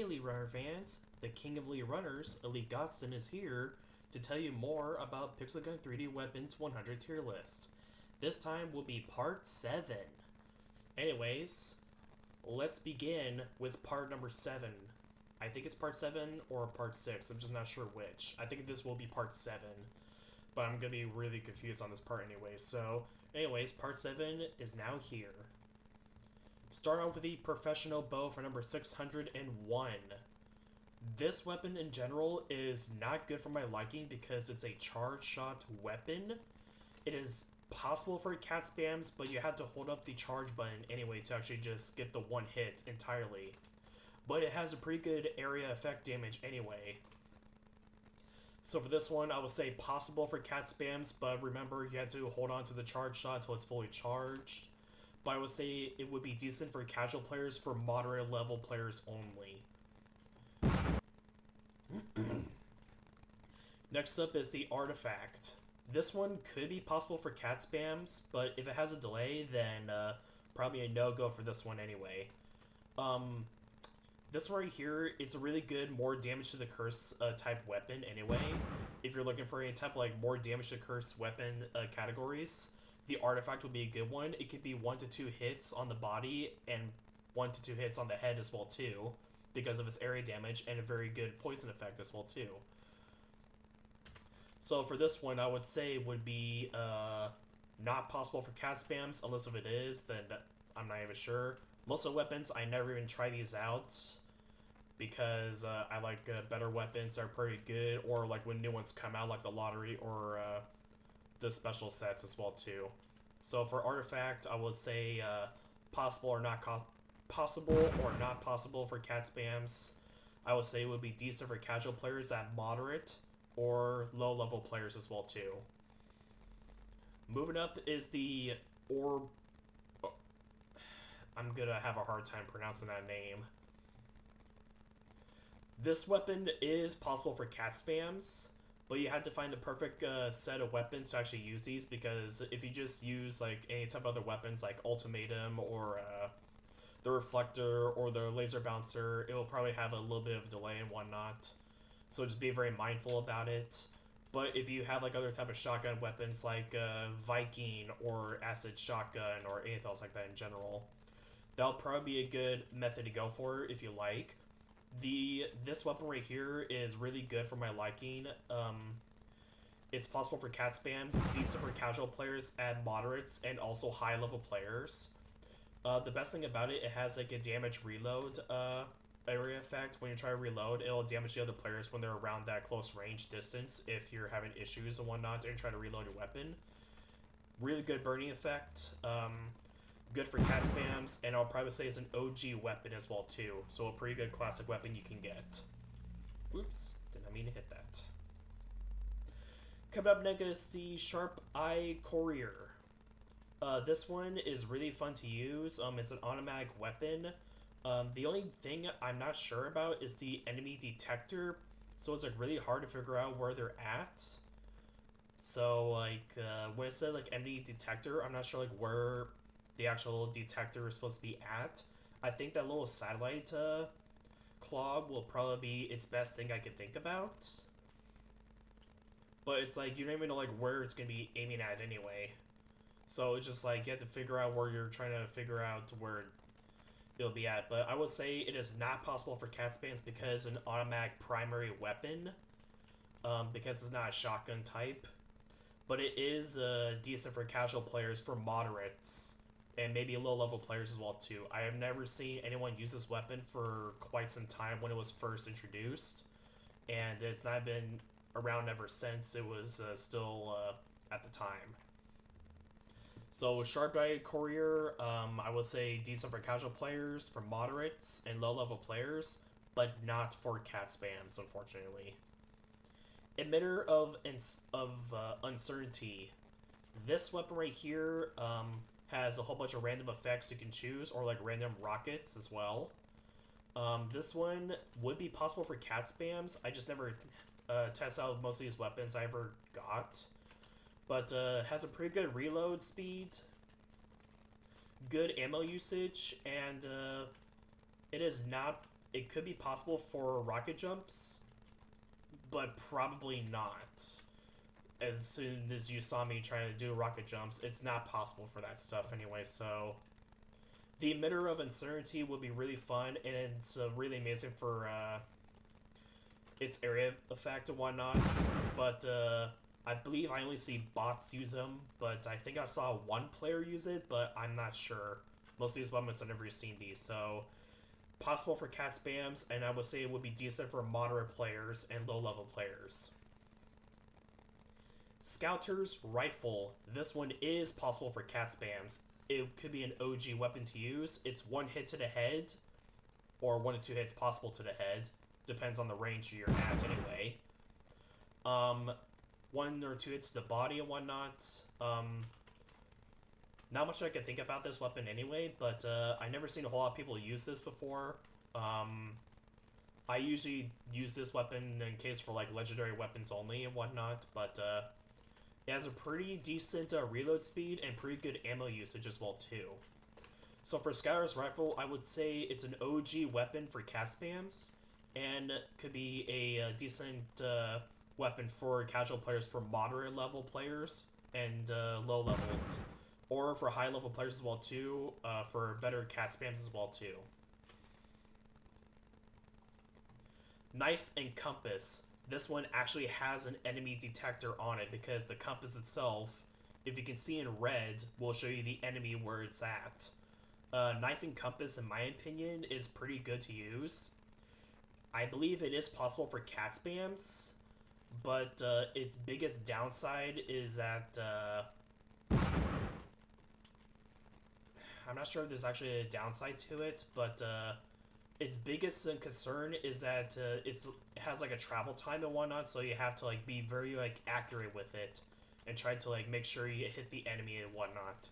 Elite Runner fans, the king of Elite Runners, Elite Godston, is here to tell you more about Pixel Gun 3D Weapons 100 tier list. This time will be part 7. Anyways, let's begin with part number 7. I think it's part 7 or part 6, I'm just not sure which. I think this will be part 7, but I'm gonna be really confused on this part anyway. So, anyways, part 7 is now here. Start off with the Professional Bow for number 601. This weapon in general is not good for my liking because it's a charge shot weapon. It is possible for cat spams, but you have to hold up the charge button anyway to actually just get the one hit entirely. But it has a pretty good area effect damage anyway. So for this one, I would say possible for cat spams, but remember you have to hold on to the charge shot until it's fully charged. But I would say it would be decent for casual players, for moderate level players only. Next up is the Artifact. This one could be possible for cat spams, but if it has a delay, then probably a no-go for this one anyway. This one right here, it's a really good more damage to the curse type weapon anyway. If you're looking for any type like more damage to curse weapon categories, the Artifact would be a good one. It could be 1 to 2 hits on the body and 1 to 2 hits on the head as well too, because of its area damage and a very good poison effect as well too. So for this one, I would say would be not possible for cat spams, unless if it is, then I'm not even sure. Most of the weapons, I never even try these out, because I like better weapons that are pretty good, or like when new ones come out, like the lottery or the special sets as well too. So for Artifact, I would say possible or not possible for cat spams. I would say it would be decent for casual players at moderate or low level players as well too. Moving up is the Orb. Oh, I'm gonna have a hard time pronouncing that name. This weapon is possible for cat spams, but you have to find the perfect set of weapons to actually use these, because if you just use like any type of other weapons like Ultimatum or the Reflector or the Laser Bouncer, it will probably have a little bit of delay and whatnot. So just be very mindful about it. But if you have like other type of shotgun weapons like Viking or Acid Shotgun or anything else like that in general, that'll probably be a good method to go for if you like. This weapon right here is really good for my liking. It's possible for cat spams, decent for casual players and moderates, and also high level players. The best thing about it, it has like a damage reload area effect. When you try to reload, it'll damage the other players when they're around that close range distance if you're having issues and whatnot and try to reload your weapon. Really good burning effect. Good for cat spams, and I'll probably say it's an OG weapon as well too, so a pretty good classic weapon you can get. Oops, did not mean to hit that. Coming up next is the Sharp Eye Courier. This one is really fun to use. It's an automatic weapon. The only thing I'm not sure about is the enemy detector, so it's like really hard to figure out where they're at. So like when it said like enemy detector, I'm not sure like where the actual detector is supposed to be at. I think that little satellite clog will probably be its best thing I could think about. But it's like you don't even know like where it's gonna be aiming at anyway. So it's just like you have to figure out where you're trying to figure out where it'll be at. But I would say it is not possible for cat spams because it's an automatic primary weapon. Because it's not a shotgun type. But it is decent for casual players, for moderates, and maybe low-level players as well too. I have never seen anyone use this weapon for quite some time when it was first introduced, and it's not been around ever since it was still at the time. So Sharp Eye Courier, I would say decent for casual players, for moderates, and low-level players, but not for cat spams, unfortunately. Emitter of Uncertainty. This weapon right here has a whole bunch of random effects you can choose, or like random rockets as well. This one would be possible for cat spams. I just never tested out most of these weapons I ever got. But has a pretty good reload speed, good ammo usage, and it is not it could be possible for rocket jumps, but probably not. As soon as you saw me trying to do rocket jumps, it's not possible for that stuff anyway, so... The Emitter of Uncertainty would be really fun, and it's really amazing for its area effect and whatnot, but I believe I only see bots use them, but I think I saw one player use it, but I'm not sure. Most of these weapons I've never seen these, so possible for cat spams, and I would say it would be decent for moderate players and low-level players. Scouter's Rifle. This one is possible for cat spams. It could be an OG weapon to use. It's one hit to the head, or 1 to 2 hits possible to the head. Depends on the range you're at anyway. 1 or 2 hits to the body and whatnot. Not much I can think about this weapon anyway, but I've never seen a whole lot of people use this before. I usually use this weapon in case for like legendary weapons only and whatnot, but it has a pretty decent reload speed and pretty good ammo usage as well too. So for Scouter's Rifle, I would say it's an OG weapon for cat spams, and could be a decent weapon for casual players, for moderate level players and low levels, or for high level players as well too, for better cat spams as well too. Knife and Compass. This one actually has an enemy detector on it because the compass itself, if you can see in red, will show you the enemy where it's at. Knife and Compass, in my opinion, is pretty good to use. I believe it is possible for cat spams, but its biggest downside is that I'm not sure if there's actually a downside to it, but its biggest concern is that it has like a travel time and whatnot, so you have to like be very like accurate with it and try to like make sure you hit the enemy and whatnot.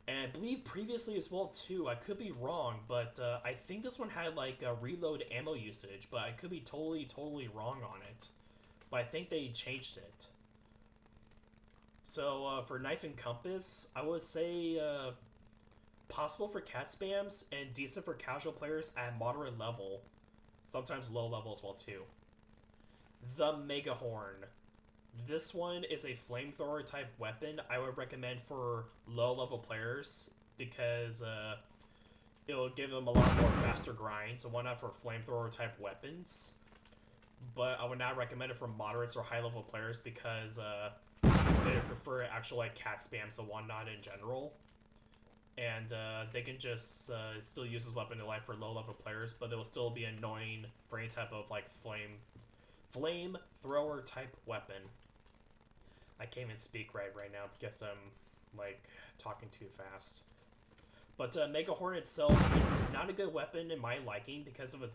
And I believe previously as well too, I could be wrong, but I think this one had like a reload ammo usage, but I could be totally wrong on it. But I think they changed it. So for Knife and Compass, I would say possible for cat spams and decent for casual players at moderate level, sometimes low level as well too. The Megahorn. This one is a flamethrower type weapon. I would recommend for low level players because it'll give them a lot more faster grinds and whatnot for flamethrower type weapons. But I would not recommend it for moderates or high level players because they prefer actual like cat spams and whatnot in general. And they can just still use this weapon in life for low-level players, but it will still be annoying for any type of like flame thrower type weapon. I can't even speak right now because I'm like talking too fast. But Megahorn itself, it's not a good weapon in my liking because of a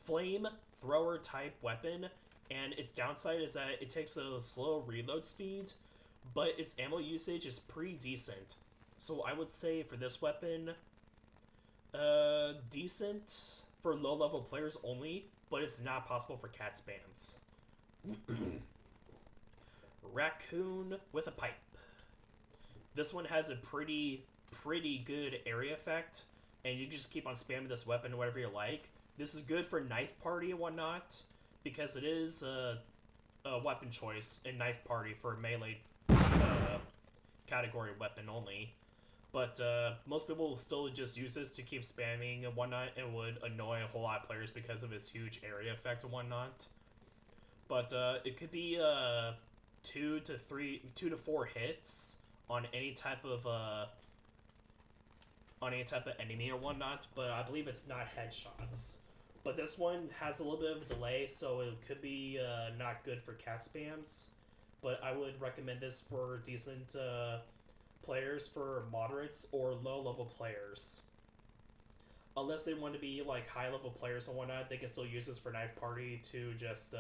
flame thrower type weapon, and its downside is that it takes a slow reload speed, but its ammo usage is pretty decent. So I would say for this weapon, decent for low-level players only, but it's not possible for cat spams. Raccoon with a Pipe. This one has a pretty good area effect, and you just keep on spamming this weapon whatever you like. This is good for knife party and whatnot, because it is a weapon choice in knife party for melee category weapon only. But most people will still just use this to keep spamming and whatnot, and would annoy a whole lot of players because of its huge area effect and whatnot. But it could be 2 to 4 hits on any type of enemy or whatnot. But I believe it's not headshots. But this one has a little bit of a delay, so it could be not good for cat spams. But I would recommend this for decent players, for moderates or low-level players. Unless they want to be like high-level players and whatnot, they can still use this for knife party to just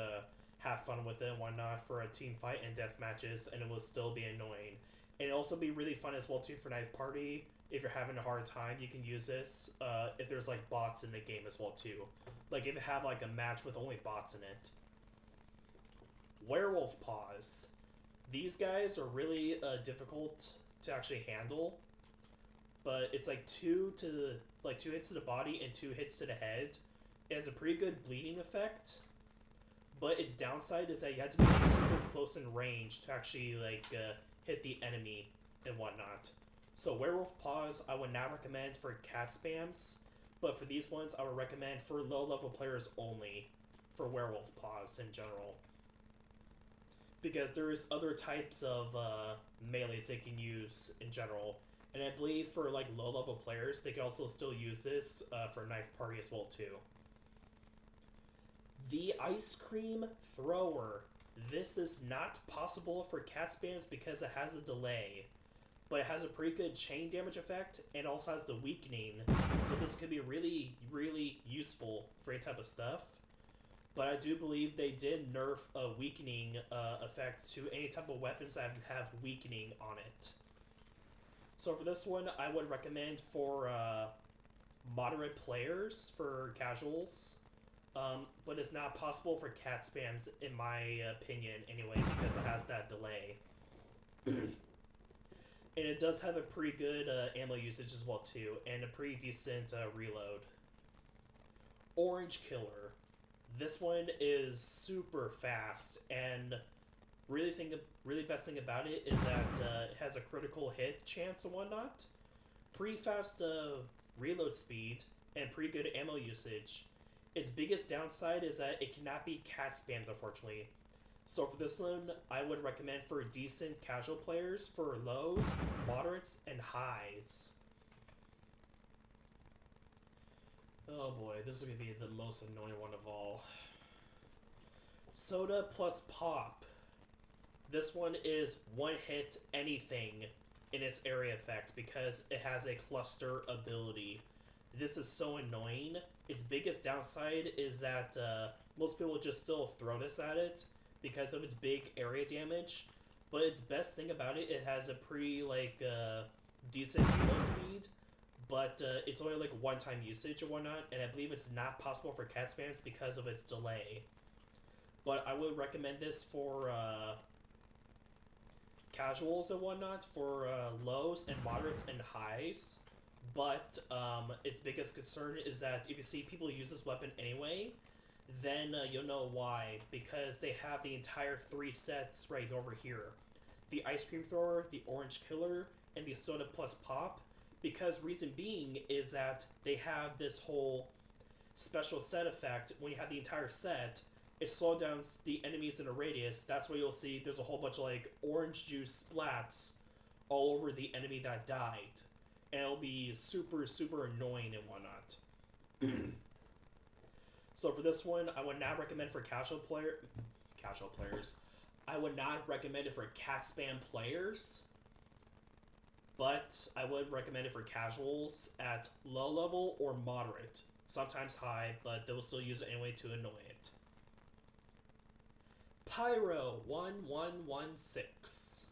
have fun with it and whatnot for a team fight and death matches, and it will still be annoying. And it'll also be really fun as well too for knife party. If you're having a hard time, you can use this if there's like bots in the game as well too. Like if you have like a match with only bots in it. Werewolf Paws. These guys are really difficult to actually handle. but it's like two hits to the body and 2 hits to the head. It has a pretty good bleeding effect, but its downside is that you have to be like super close in range to actually hit the enemy and whatnot. So Werewolf Paws I would not recommend for cat spams, but for these ones I would recommend for low level players only for Werewolf Paws in general. Because there's other types of melees they can use in general. And I believe for like low level players, they can also still use this for Knife Party as well too. The Ice Cream Thrower. This is not possible for cat spams because it has a delay, but it has a pretty good chain damage effect and also has the weakening, so this could be really, really useful for any type of stuff. But I do believe they did nerf a weakening effect to any type of weapons that have weakening on it. So for this one, I would recommend for moderate players, for casuals. But it's not possible for cat spams, in my opinion, anyway, because it has that delay. And it does have a pretty good ammo usage as well, too, and a pretty decent reload. Orange Killer. This one is super fast, and really best thing about it is that it has a critical hit chance and whatnot. Pretty fast reload speed, and pretty good ammo usage. Its biggest downside is that it cannot be cat spammed, unfortunately. So for this one, I would recommend for decent casual players for lows, moderates, and highs. Oh boy, this is going to be the most annoying one of all. Soda plus Pop. This one is one hit anything in its area effect because it has a cluster ability. This is so annoying. Its biggest downside is that most people just still throw this at it because of its big area damage. But its best thing about it, it has a pretty decent reload speed, but it's only like one-time usage and whatnot, and I believe it's not possible for cat spams because of its delay. But I would recommend this for casuals and whatnot, for lows and moderates and highs. But its biggest concern is that if you see people use this weapon anyway, then you'll know why. Because they have the entire 3 sets right over here. The Ice Cream Thrower, the Orange Killer, and the Soda plus Pop. Because reason being is that they have this whole special set effect. When you have the entire set, it slows down the enemies in a radius. That's why you'll see there's a whole bunch of like orange juice splats all over the enemy that died. And it'll be super, super annoying and whatnot. So for this one, I would not recommend for casual players. I would not recommend it for cat spam players, but I would recommend it for casuals at low level or moderate. Sometimes high, but they will still use it anyway to annoy it. Pyro 1116.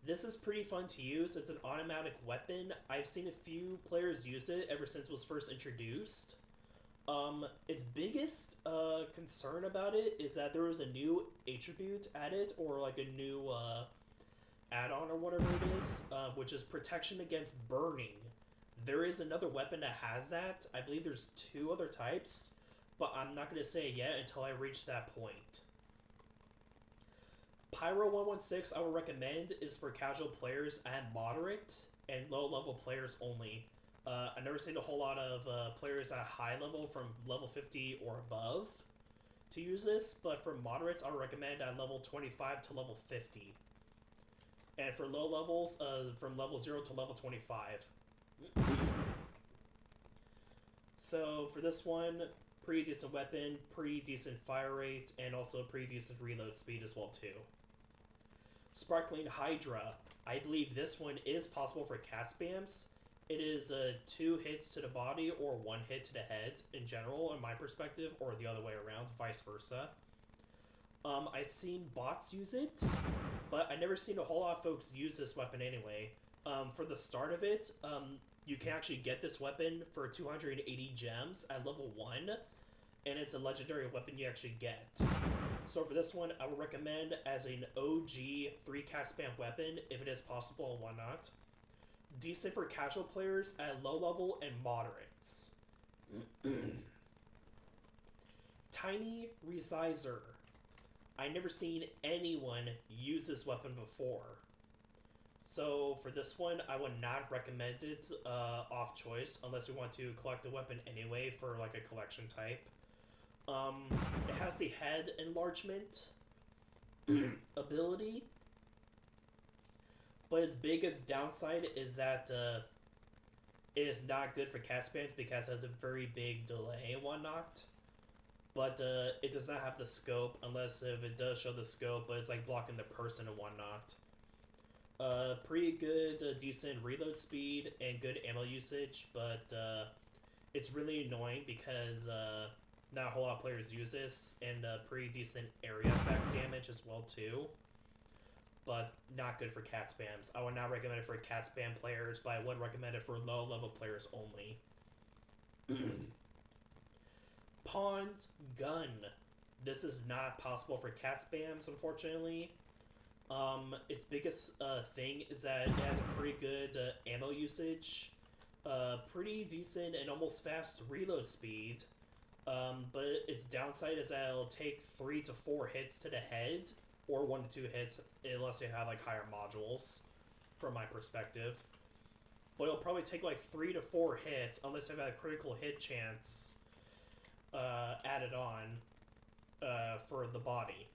This is pretty fun to use. It's an automatic weapon. I've seen a few players use it ever since it was first introduced. Its biggest concern about it is that there was a new attribute added, or like a new add-on or whatever it is, which is protection against burning. There is another weapon that has that. I believe there's 2 other types, but I'm not going to say it yet until I reach that point. Pyro 116 I would recommend is for casual players and moderate and low level players only. I've never seen a whole lot of players at high level from level 50 or above to use this, but for moderates I would recommend at level 25 to level 50. And for low levels, from level 0 to level 25. So for this one, pretty decent weapon, pretty decent fire rate, and also pretty decent reload speed as well too. Sparkling Hydra. I believe this one is possible for cat spams. It is 2 hits to the body or 1 hit to the head in general, in my perspective, or the other way around, vice versa. I've seen bots use it, but I've never seen a whole lot of folks use this weapon anyway. For the start of it, you can actually get this weapon for 280 gems at level 1, and it's a legendary weapon you actually get. So for this one, I would recommend as an OG 3 cat spam weapon, if it is possible and whatnot. decent for casual players at low level and moderates. Tiny Resizer. I never seen anyone use this weapon before. So for this one, I would not recommend it off choice unless you want to collect the weapon anyway for like a collection type. It has the head enlargement ability, but its biggest downside is that it is not good for cat spams because it has a very big delay and whatnot. But it does not have the scope unless if it does show the scope, but it's like blocking the person and whatnot. Pretty good, decent reload speed and good ammo usage, but it's really annoying because not a whole lot of players use this, and pretty decent area effect damage as well too. But not good for cat spams. I would not recommend it for cat spam players, but I would recommend it for low level players only. Pawn's Gun. This is not possible for cat spams, unfortunately. Its biggest thing is that it has a pretty good ammo usage, pretty decent and almost fast reload speed, but its downside is that it'll take 3 to 4 hits to the head, or 1 to 2 hits unless you have like higher modules, from my perspective. But it'll probably take like 3 to 4 hits unless I've had a critical hit chance added on for the body.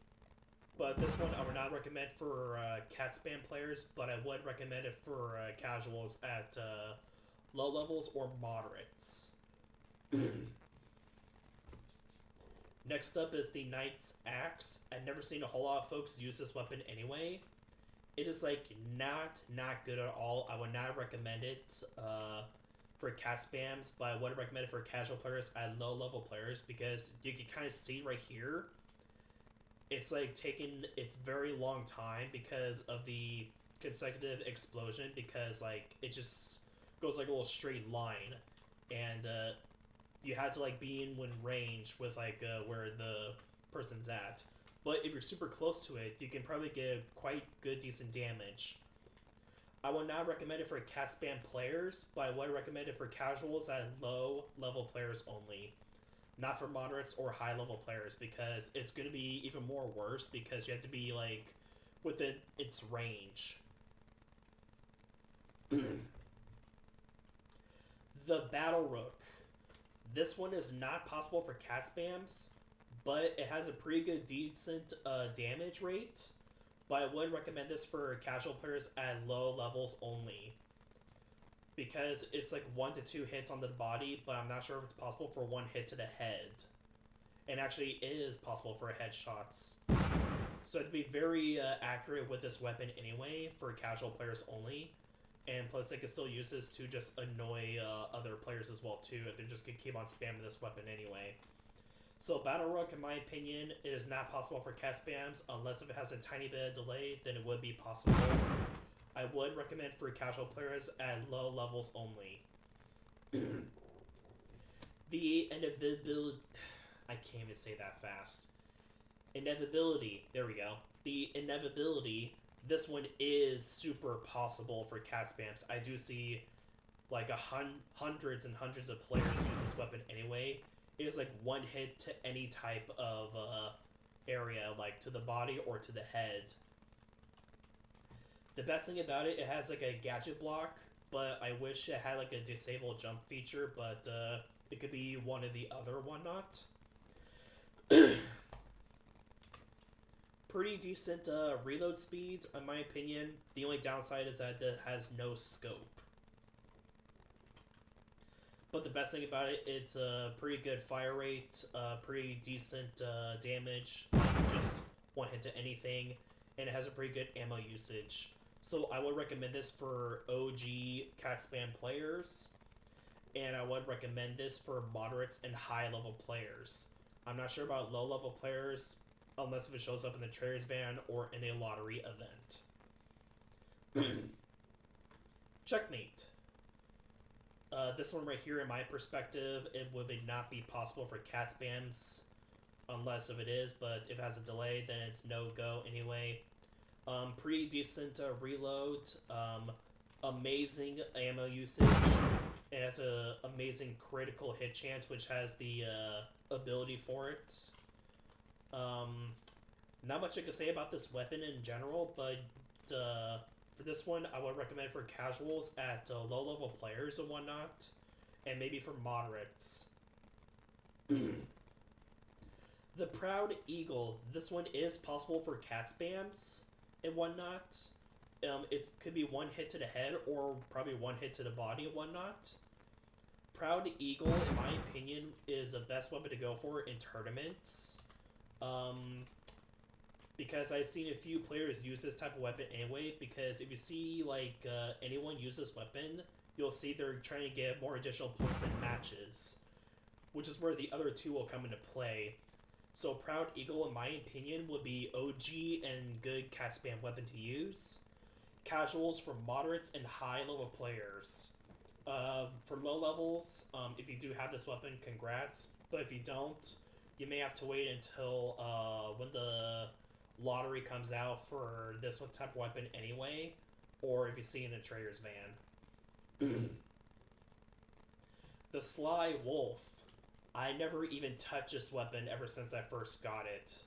But this one I would not recommend for cat spam players, but I would recommend it for casuals at low levels or moderates. Next up is the Knight's Axe. I've never seen a whole lot of folks use this weapon anyway. It is like not good at all. I would not recommend it for cat spams, but I would recommend it for casual players and low level players because you can kind of see right here. It's like taking its very long time because of the consecutive explosion, because like it just goes like a little straight line, and you had to like be in range with like where the person's at. But if you're super close to it, you can probably get quite good decent damage. I would not recommend it for cat spam players, but I would recommend it for casuals and low level players only. Not for moderates or high level players, because it's going to be even more worse because you have to be like within its range. The Battle Rook. This one is not possible for cat spams, but it has a pretty good decent damage rate. But I would recommend this for casual players at low levels only, because it's like 1 to 2 hits on the body, but I'm not sure if it's possible for 1 hit to the head. And actually it is possible for headshots. So it'd be very accurate with this weapon anyway for casual players only. And plus they can still use this to just annoy other players as well too, if they're just going to keep on spamming this weapon anyway. So Battle Rook, in my opinion, it is not possible for cat spams unless if it has a tiny bit of delay, then it would be possible. I would recommend for casual players at low levels only. The inevitability... I can't even say that fast. Inevitability. There we go. The inevitability. This one is super possible for cat spams. I do see like hundreds and hundreds of players use this weapon anyway. It is like 1 hit to any type of area, like to the body or to the head. The best thing about it, it has like a gadget block, but I wish it had like a disable jump feature, but it could be one or the other, whatnot. Pretty decent reload speed, in my opinion. The only downside is that it has no scope. But the best thing about it, it's a pretty good fire rate, pretty decent damage, just 1 hit to anything, and it has a pretty good ammo usage. So I would recommend this for OG cat spam players, and I would recommend this for moderates and high level players. I'm not sure about low level players, unless if it shows up in the trader's van or in a lottery event. Checkmate. This one right here, in my perspective, it would not be possible for cat spams, unless if it is, but if it has a delay, then it's no-go anyway. Pretty decent reload. amazing ammo usage. It has a amazing critical hit chance, which has the ability for it. Not much I can say about this weapon in general, but for this one, I would recommend for casuals at low-level players and whatnot, and maybe for moderates. The Proud Eagle. This one is possible for cat spams and whatnot. It could be one hit to the head or probably one hit to the body and whatnot. Proud Eagle, in my opinion, is the best weapon to go for in tournaments. Because I've seen a few players use this type of weapon anyway, because if you see, like, anyone use this weapon, you'll see they're trying to get more additional points in matches, which is where the other two will come into play. So Proud Eagle, in my opinion, would be OG and good cat spam weapon to use. Casuals for moderates and high-level players. For low levels, if you do have this weapon, congrats. But if you don't, you may have to wait until when the lottery comes out for this type of weapon anyway, or if you see it in a trader's van. The Sly Wolf. I never even touched this weapon ever since I first got it.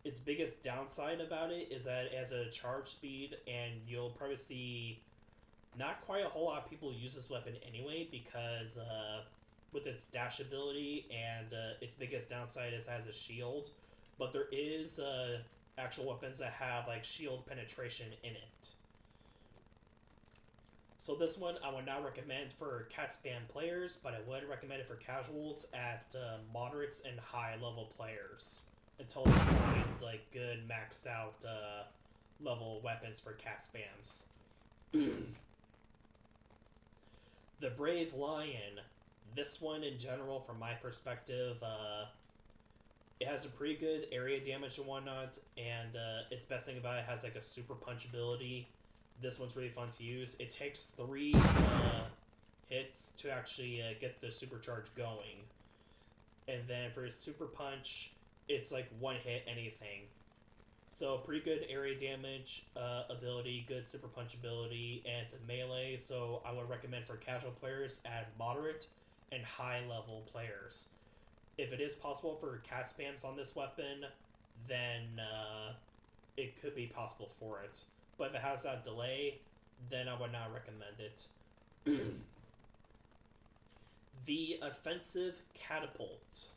Its biggest downside about it is that it has a charge speed, and you'll probably see not quite a whole lot of people use this weapon anyway, because with its dash ability, and its biggest downside is it has a shield, but there is actual weapons that have like shield penetration in it. So this one I would not recommend for cat spam players, but I would recommend it for casuals at moderates and high level players until they find like good maxed out level weapons for cat spams. The Brave Lion. This one in general, from my perspective, it has a pretty good area damage and whatnot, and its best thing about it has like a super punch ability. This one's really fun to use. It takes 3 hits to actually get the supercharge going. And then for his super punch, it's like 1 hit anything. So pretty good area damage ability, good super punch ability, and it's a melee, so I would recommend for casual players at moderate and high level players. If it is possible for cat spams on this weapon, then it could be possible for it. But if it has that delay, then I would not recommend it. The Offensive Catapult.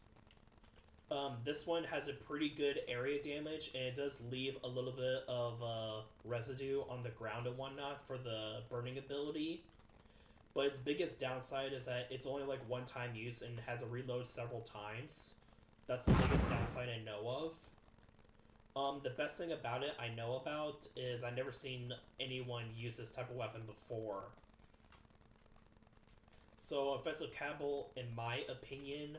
This one has a pretty good area damage, and it does leave a little bit of residue on the ground and whatnot for the burning ability. But its biggest downside is that it's only like 1-time use and had to reload several times. That's the biggest downside I know of. The best thing about it I know about is I've never seen anyone use this type of weapon before. So Offensive Catapult, in my opinion,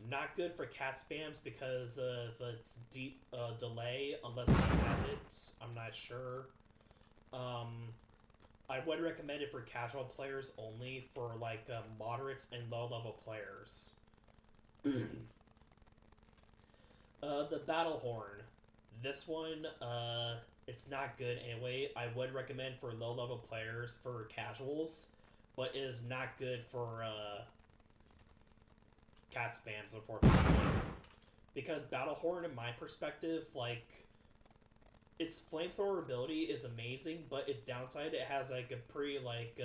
not good for cat spams because of its deep delay, unless it has it. I'm not sure. I would recommend it for casual players only, for like moderates and low-level players. The Battle Horn. This one, it's not good anyway. I would recommend for low-level players for casuals, but it is not good for cat spams, unfortunately. Because Battle Horn, in my perspective, like, its flamethrower ability is amazing, but its downside, it has like a pretty like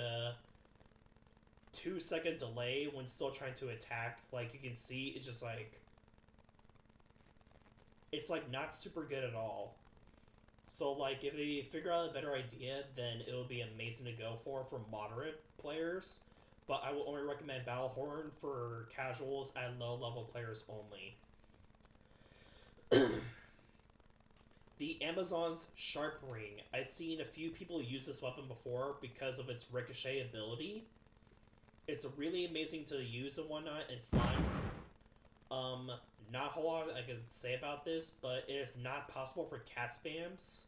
2-second delay when still trying to attack. Like, you can see it's just like, it's like not super good at all. So like, if they figure out a better idea, then it will be amazing to go for moderate players. But I will only recommend Battle Horn for casuals and low-level players only. The Amazon's Sharp Ring. I've seen a few people use this weapon before because of its ricochet ability. It's really amazing to use and whatnot, and fun. Not a whole lot I can say about this, but it is not possible for cat spams.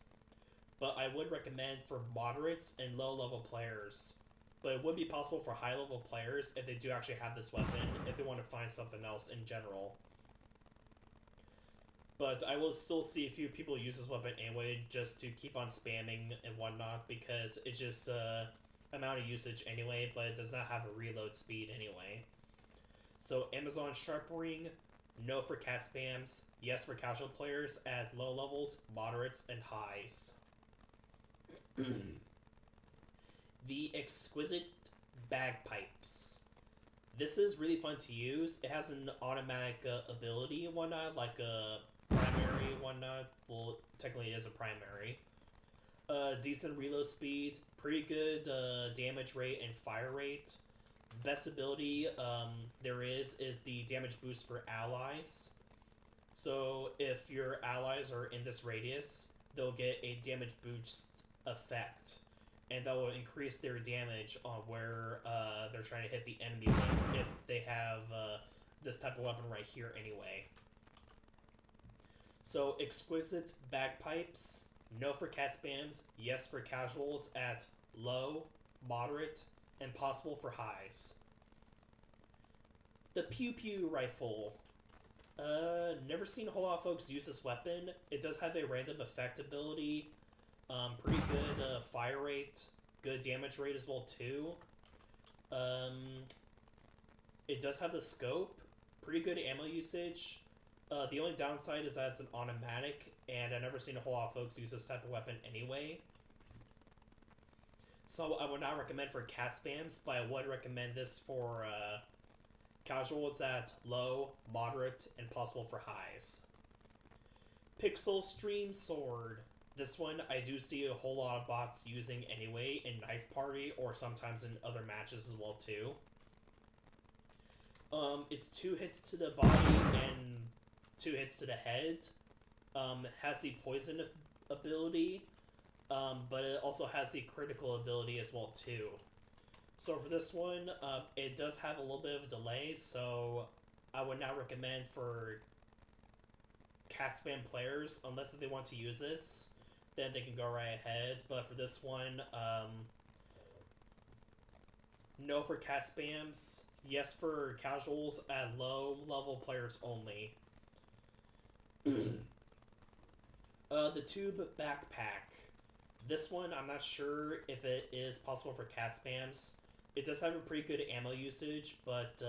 But I would recommend for moderates and low-level players. But it would be possible for high-level players if they do actually have this weapon, if they want to find something else in general. But I will still see a few people use this weapon anyway, just to keep on spamming and whatnot, because it's just amount of usage anyway, but it does not have a reload speed anyway. So Amazon Sharp Ring, no for cat spams, yes for casual players at low levels, moderates, and highs. The Exquisite Bagpipes. This is really fun to use. It has an automatic ability and whatnot, like a primary and whatnot. Well, technically it is a primary. Decent reload speed, pretty good damage rate and fire rate. Best ability there is the damage boost for allies. So if your allies are in this radius, they'll get a damage boost effect, and that will increase their damage on where they're trying to hit the enemy with if they have this type of weapon right here anyway. So Exquisite Bagpipes, no for cat spams, yes for casuals at low, moderate, and possible for highs. The Pew Pew Rifle. Never seen a whole lot of folks use this weapon. It does have a random effect ability. Pretty good fire rate, good damage rate as well too. It does have the scope, pretty good ammo usage. The only downside is that it's an automatic, and I've never seen a whole lot of folks use this type of weapon anyway. So I would not recommend for cat spams, but I would recommend this for casuals at low, moderate, and possible for highs. Pixel Stream Sword. This one I do see a whole lot of bots using anyway in Knife Party or sometimes in other matches as well too. It's 2 hits to the body and 2 hits to the head. Has the poison ability, but it also has the critical ability as well too. So for this one, it does have a little bit of a delay, so I would not recommend for cat spam players unless they want to use this. Then they can go right ahead. But for this one, no for cat spams. Yes for casuals at low level players only. The Tube Backpack. This one, I'm not sure if it is possible for cat spams. It does have a pretty good ammo usage, but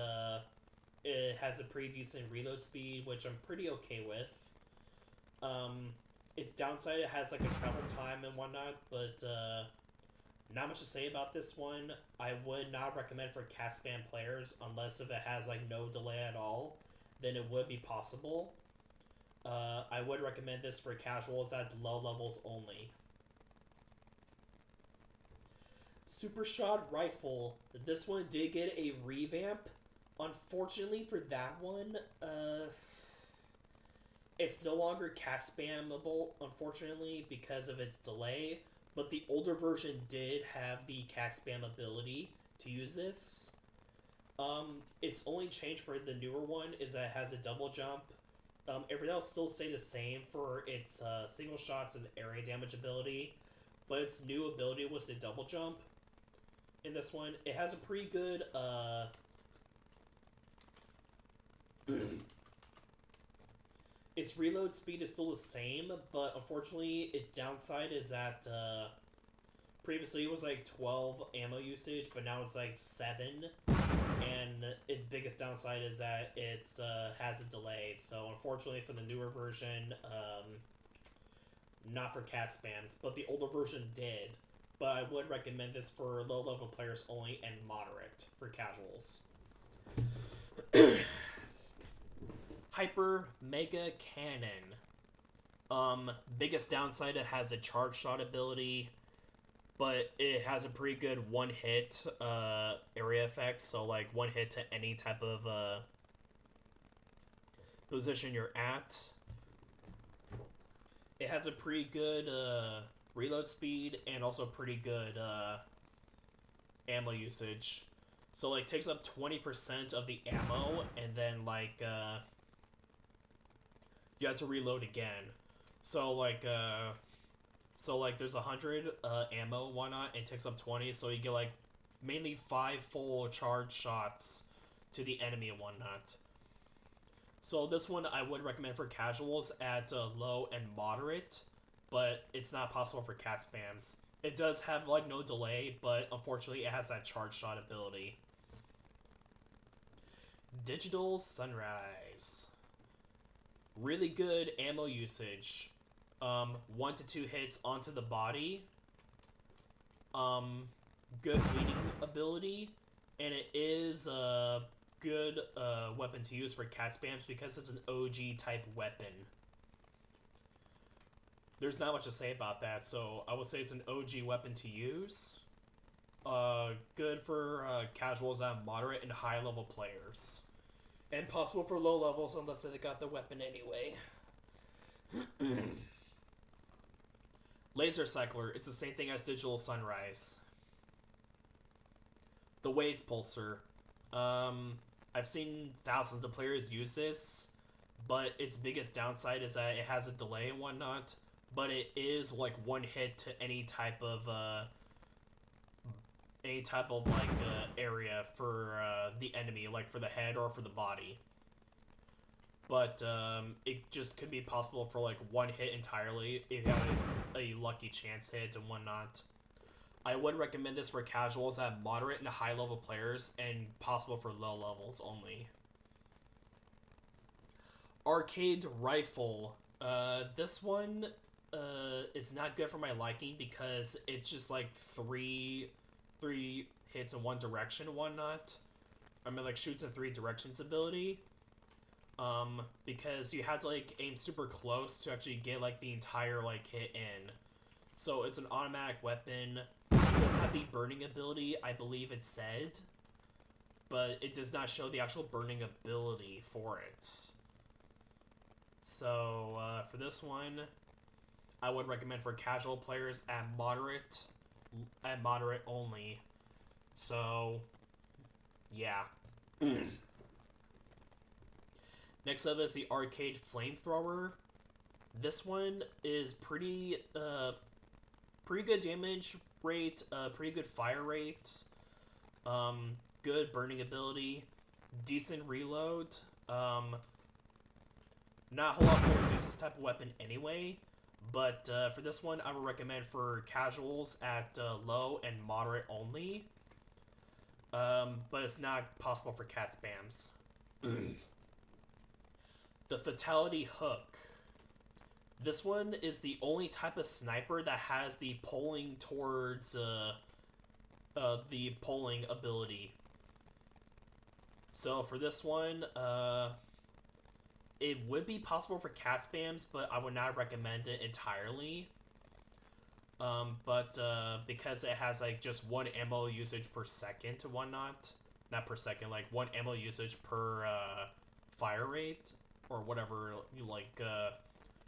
it has a pretty decent reload speed, which I'm pretty okay with. Its downside, it has like a travel time and whatnot, but not much to say about this one. I would not recommend for cat spam players unless if it has like no delay at all, then it would be possible. I would recommend this for casuals at low levels only. Super Shot Rifle. This one did get a revamp. Unfortunately for that one, it's no longer cat spammable, unfortunately, because of its delay. But the older version did have the cat spam ability to use this. Its only change for the newer one is that it has a double jump. Everything else still stay the same for its single shots and area damage ability, but its new ability was the double jump. In this one, it has a pretty good its reload speed is still the same, but unfortunately its downside is that previously it was like 12 ammo usage, but now it's like 7, and its biggest downside is that it has a delay. So unfortunately for the newer version, not for cat spams, but the older version did. But I would recommend this for low-level players only and moderate for casuals. Hyper Mega Cannon. Biggest downside, it has a charge shot ability, but it has a pretty good one-hit area effect, so like one hit to any type of position you're at. It has a pretty good reload speed and also pretty good ammo usage. So like takes up 20% of the ammo, and then like you have to reload again. So like there's 100 ammo, whatnot, and it takes up 20, so you get like mainly 5 full charge shots to the enemy and whatnot. So this one I would recommend for casuals at low and moderate, but it's not possible for cat spams. It does have like no delay, but unfortunately it has that charge shot ability. Digital Sunrise. Really good ammo usage. 1 to 2 hits onto the body. Good bleeding ability, and it is a good weapon to use for cat spams because it's an OG type weapon. There's not much to say about that, so I would say it's an OG weapon to use. Good for casuals and moderate and high level players. And possible for low levels unless they got the weapon anyway. Laser Cycler, it's the same thing as Digital Sunrise. The Wave Pulsar. I've seen thousands of players use this, but its biggest downside is that it has a delay and whatnot, but it is like one hit to any type of area for the enemy, like for the head or for the body. But it just could be possible for like one hit entirely if you have a lucky chance hit and whatnot. I would recommend this for casuals at moderate and high level players and possible for low levels only. Arcade Rifle. This one is not good for my liking because it's just like three hits in one direction and whatnot. I mean, like shoots in 3 directions ability. Because you had to like aim super close to actually get like the entire like hit in. So it's an automatic weapon. It does have the burning ability, I believe it said, but it does not show the actual burning ability for it. So for this one, I would recommend for casual players at moderate only. So yeah. Next up is the Arcade Flamethrower. This one is pretty good damage rate, pretty good fire rate, good burning ability, decent reload. Not a whole lot of players use this type of weapon anyway, but for this one, I would recommend for casuals at low and moderate only. But it's not possible for cat spams. The Fatality Hook. This one is the only type of sniper that has the pulling towards the pulling ability. So for this one, it would be possible for cat spams, but I would not recommend it entirely. But because it has like just 1 ammo usage per second and whatnot, not per second, like 1 ammo usage per fire rate or whatever you like.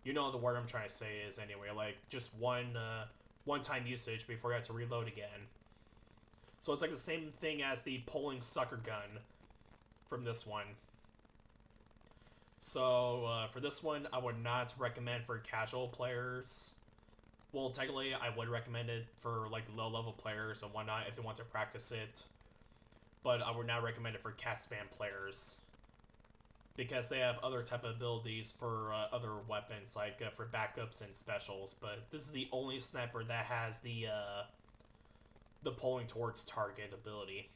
You know the word I'm trying to say is anyway, like just one time usage before you have to reload again. So it's like the same thing as the pulling sucker gun from this one. So for this one, I would not recommend for casual players. Well, technically, I would recommend it for like low-level players and whatnot if they want to practice it. But I would not recommend it for cat spam players, because they have other type of abilities for other weapons, like for backups and specials. But this is the only sniper that has the pulling towards target ability.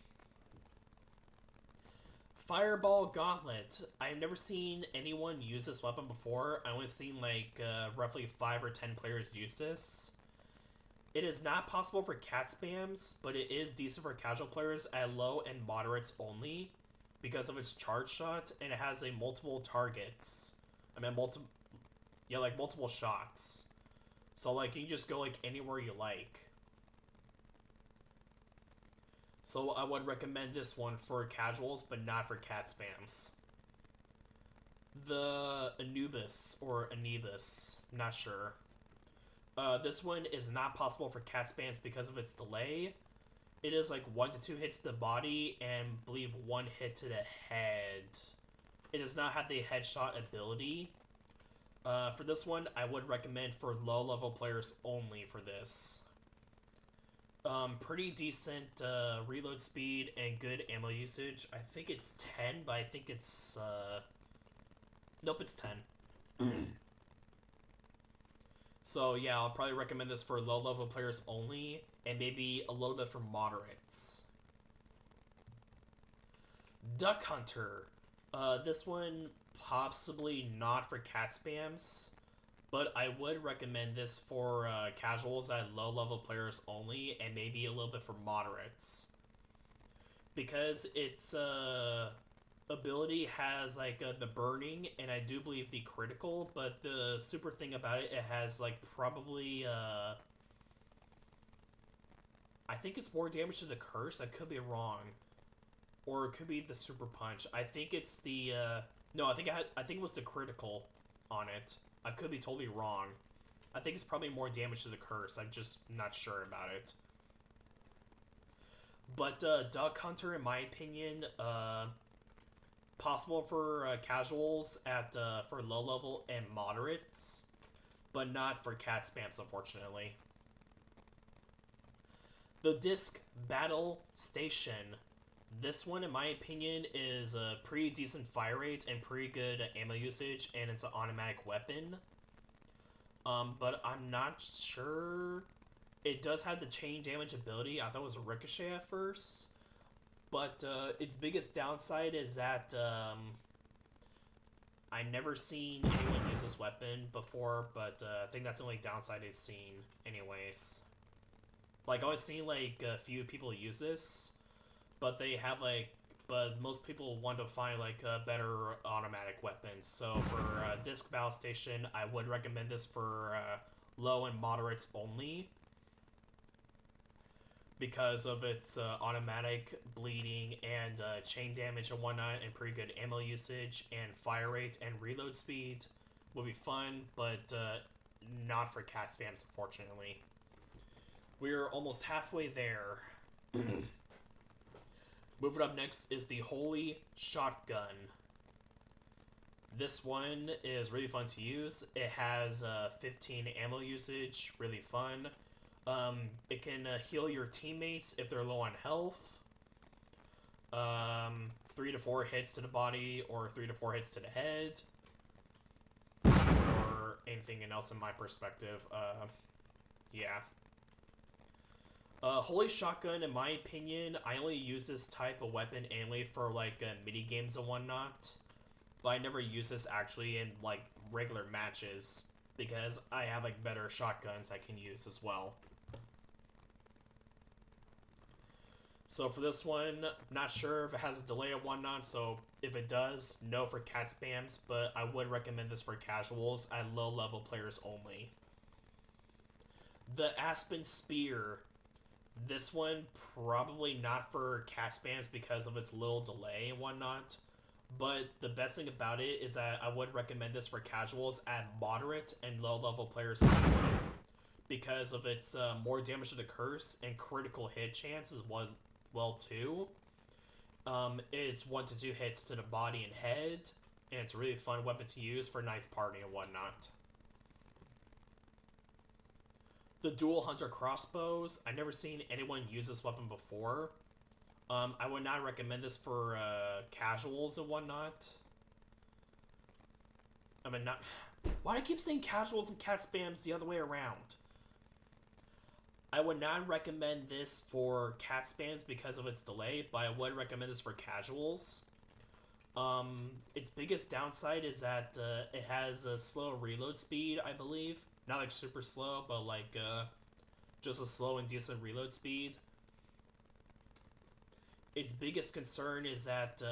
Fireball Gauntlet. I've never seen anyone use this weapon before. I only seen like roughly 5 or 10 players use this. It is not possible for cat spams, but it is decent for casual players at low and moderates only, because of its charge shot, and it has a multiple targets. I mean, multiple shots. So, like, you can just go, like, anywhere you like. So, I would recommend this one for casuals, but not for cat spams. The Anubis, or Anubis, I'm not sure. This one is not possible for cat spams because of its delay. It is like 1 to 2 hits to the body and I believe 1 hit to the head. It does not have the headshot ability. For this one, I would recommend for low-level players only for this. Pretty decent reload speed and good ammo usage. I think it's 10, but I think it's Nope, it's 10. So yeah, I'll probably recommend this for low level players only, and maybe a little bit for moderates. Duck Hunter. This one possibly not for cat spams, but I would recommend this for casuals and low level players only, and maybe a little bit for moderates. Because its ability has like the burning, and I do believe the critical, but the super thing about it, it has like probably I think it's more damage to the curse. I could be wrong, or it could be the super punch. I think it's the no. I think it was the critical on it. I could be totally wrong. I think it's probably more damage to the curse. I'm just not sure about it. But Duck Hunter, in my opinion, possible for casuals at for low level and moderates, but not for cat spams, unfortunately. The Disc Battle Station. This one, in my opinion, is a pretty decent fire rate and pretty good ammo usage, and it's an automatic weapon. But I'm not sure. It does have the chain damage ability. I thought it was a ricochet at first. But its biggest downside is that I've never seen anyone use this weapon before, but I think that's the only downside I've seen anyways. Like, I've seen like a few people use this, but they have like, but most people want to find like better automatic weapons. So for Disc Battle Station, I would recommend this for low and moderates only, because of its automatic bleeding and chain damage and whatnot, and pretty good ammo usage and fire rate and reload speed would be fun, but not for cat spams, unfortunately. We're almost halfway there. Moving up next is the Holy Shotgun. This one is really fun to use. It has 15 ammo usage, really fun. It can heal your teammates if they're low on health. 3 to 4 hits to the body, or 3 to 4 hits to the head, or anything else in my perspective. Yeah. Holy Shotgun, in my opinion, I only use this type of weapon anyway for like mini games and whatnot, but I never use this actually in like regular matches because I have like better shotguns I can use as well. So for this one, not sure if it has a delay or whatnot, so if it does, no for cat spams, but I would recommend this for casuals and low-level players only. The Aspen Spear. This one, probably not for cat spams because of its little delay and whatnot, but the best thing about it is that I would recommend this for casuals at moderate and low-level players only, because of its more damage to the curse and critical hit chances was well too. It's 1 to 2 hits to the body and head, and it's a really fun weapon to use for knife party and whatnot. The Dual Hunter Crossbows. I've never seen anyone use this weapon before. I would not recommend this for casuals and whatnot. I mean, not. Why do I keep saying casuals and cat spams the other way around? I would not recommend this for cat spams because of its delay, but I would recommend this for casuals. Its biggest downside is that it has a slow reload speed, I believe. Not like super slow, but like just a slow and decent reload speed. Its biggest concern is that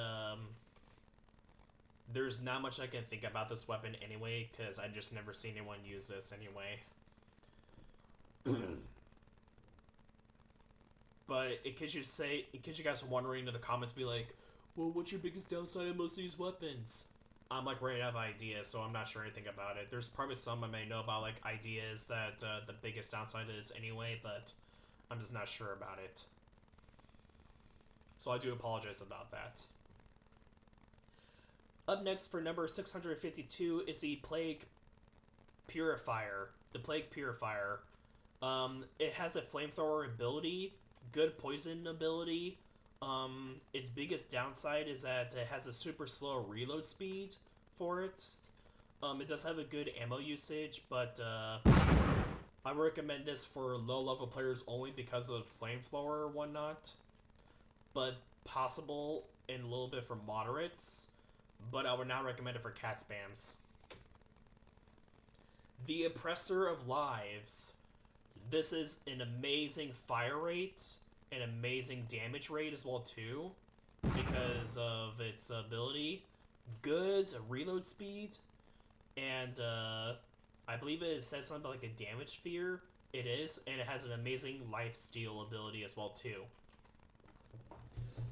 there's not much I can think about this weapon anyway, because I've just never seen anyone use this anyway. But in case you guys are wondering in the comments, be like, well, what's your biggest downside of most of these weapons? I'm like running out of ideas, so I'm not sure anything about it. There's probably some I may know about, like ideas that the biggest downside is anyway, but I'm just not sure about it. So I do apologize about that. Up next for number 652 is the Plague Purifier. The Plague Purifier. It has a flamethrower ability, good poison ability. Its biggest downside is that it has a super slow reload speed for it. It does have a good ammo usage, but I recommend this for low-level players only because of flamethrower or whatnot. But possible and a little bit for moderates, but I would not recommend it for cat spams. The Oppressor of Lives. This is an amazing fire rate, an amazing damage rate as well too, because of its ability. Good reload speed, and I believe it says something about like a damage sphere. It is, and it has an amazing lifesteal ability as well too.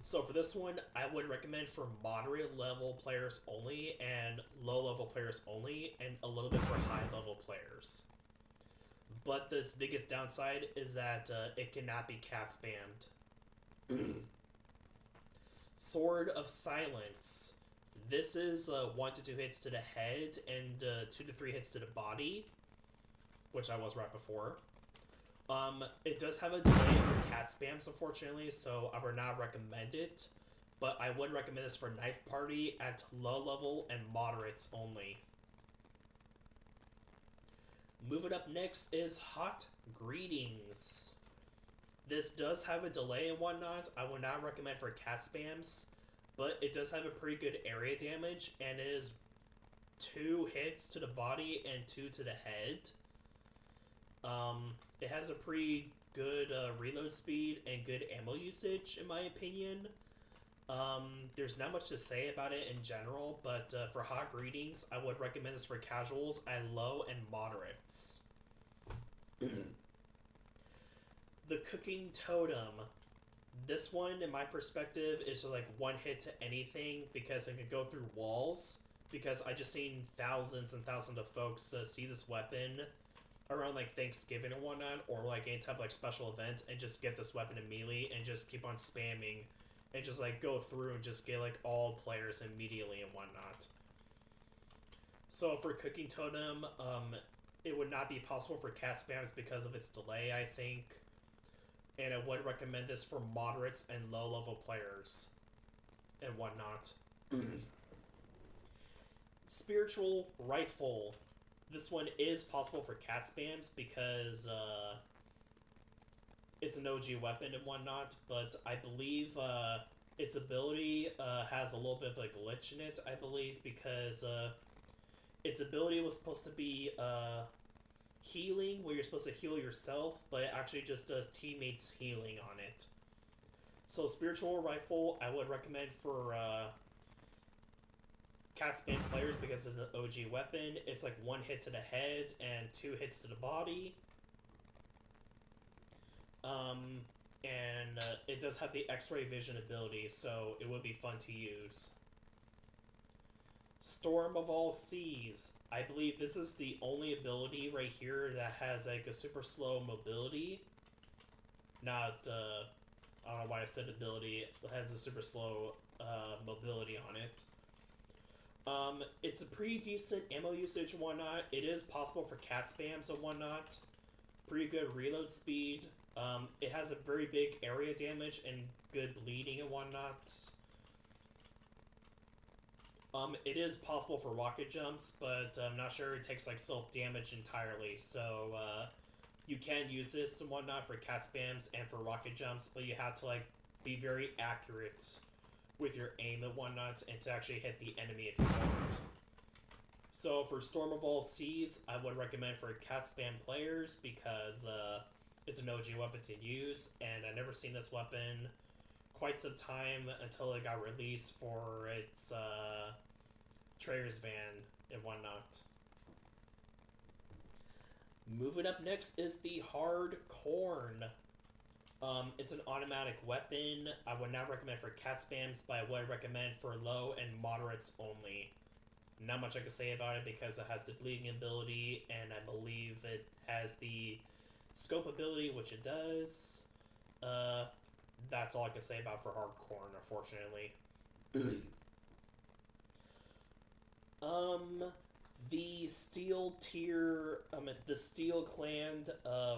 So for this one, I would recommend for moderate level players only, and low level players only, and a little bit for high level players. But the biggest downside is that it cannot be cap spammed. Sword of Silence. This is 1 to 2 hits to the head and 2 to 3 hits to the body, which I was right before. It does have a delay for cat spams, unfortunately, so I would not recommend it. But I would recommend this for Knife Party at low level and moderates only. Moving up next is Hot Greetings. This does have a delay and whatnot. I would not recommend for cat spams, but it does have a pretty good area damage, and it is 2 hits to the body and 2 to the head. It has a pretty good reload speed and good ammo usage, in my opinion. There's not much to say about it in general, but for Hot Greetings, I would recommend this for casuals at low and moderates. The Cooking Totem. This one, in my perspective, is like 1 hit to anything because it can go through walls. Because I just seen thousands and thousands of folks see this weapon around like Thanksgiving and whatnot, or like any type of like special event, and just get this weapon immediately and just keep on spamming and just like go through and just get like all players immediately and whatnot. So for Cooking Totem, it would not be possible for cat spams because of its delay, I think. And I would recommend this for moderates and low level players and whatnot. Spiritual Rifle. This one is possible for cat spams because it's an OG weapon and whatnot, but I believe its ability has a little bit of a glitch in it, I believe, because its ability was supposed to be healing, where you're supposed to heal yourself, but it actually just does teammates healing on it. So Spiritual Rifle, I would recommend for cat spam players because it's an OG weapon. It's like 1 hit to the head and 2 hits to the body. And it does have the X-ray vision ability, so it would be fun to use. Storm of All Seas. I believe this is the only ability right here that has like a super slow mobility. Not, I don't know why I said ability. It has a super slow mobility on it. It's a pretty decent ammo usage and whatnot. It is possible for cat spams and whatnot. Pretty good reload speed. It has a very big area damage and good bleeding and whatnot. It is possible for rocket jumps, but I'm not sure it takes like self-damage entirely, so you can use this and whatnot for cat spams and for rocket jumps, but you have to like be very accurate with your aim and whatnot and to actually hit the enemy if you want. So for Storm of All Seas, I would recommend for cat spam players because it's an OG weapon to use, and I've never seen this weapon quite some time until it got released for its Trader's Van and whatnot. Moving up next is the Hard Corn. It's an automatic weapon. I would not recommend for cat spams, but I would recommend for low and moderates only. Not much I can say about it because it has the bleeding ability, and I believe it has the scope ability, which it does. That's all I can say about for Hard Corn, unfortunately. The Steel tier, the Steel Clan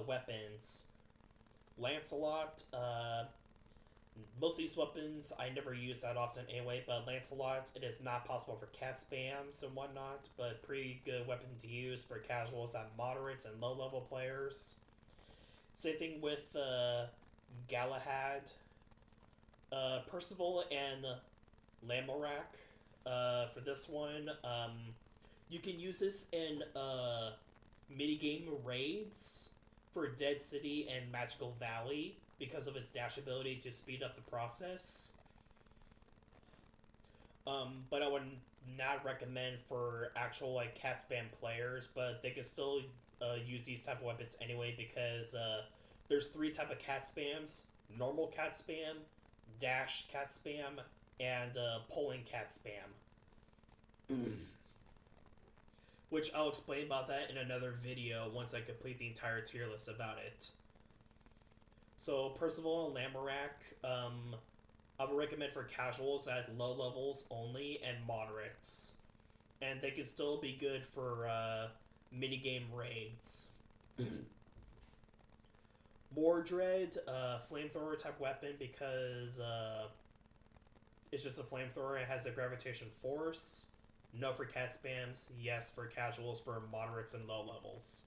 weapons. Lancelot, Most of these weapons I never use that often anyway, but Lancelot, it is not possible for cat spams and whatnot, but pretty good weapon to use for casuals and moderates and low-level players. Same thing with Galahad, Percival, and Lamorak. For this one, you can use this in minigame raids for Dead City and Magical Valley because of its dash ability to speed up the process. But I would not recommend for actual like cat spam players, but they can still use these type of weapons anyway because there's 3 type of cat spams: normal cat spam, dash cat spam, and pulling cat spam. Which I'll explain about that in another video once I complete the entire tier list about it. So Percival and Lamorak, I would recommend for casuals at low levels only and moderates. And they can still be good for minigame raids. Mordred, flamethrower type weapon because it's just a flamethrower. It has a gravitation force. No for cat spams. Yes for casuals for moderates and low levels.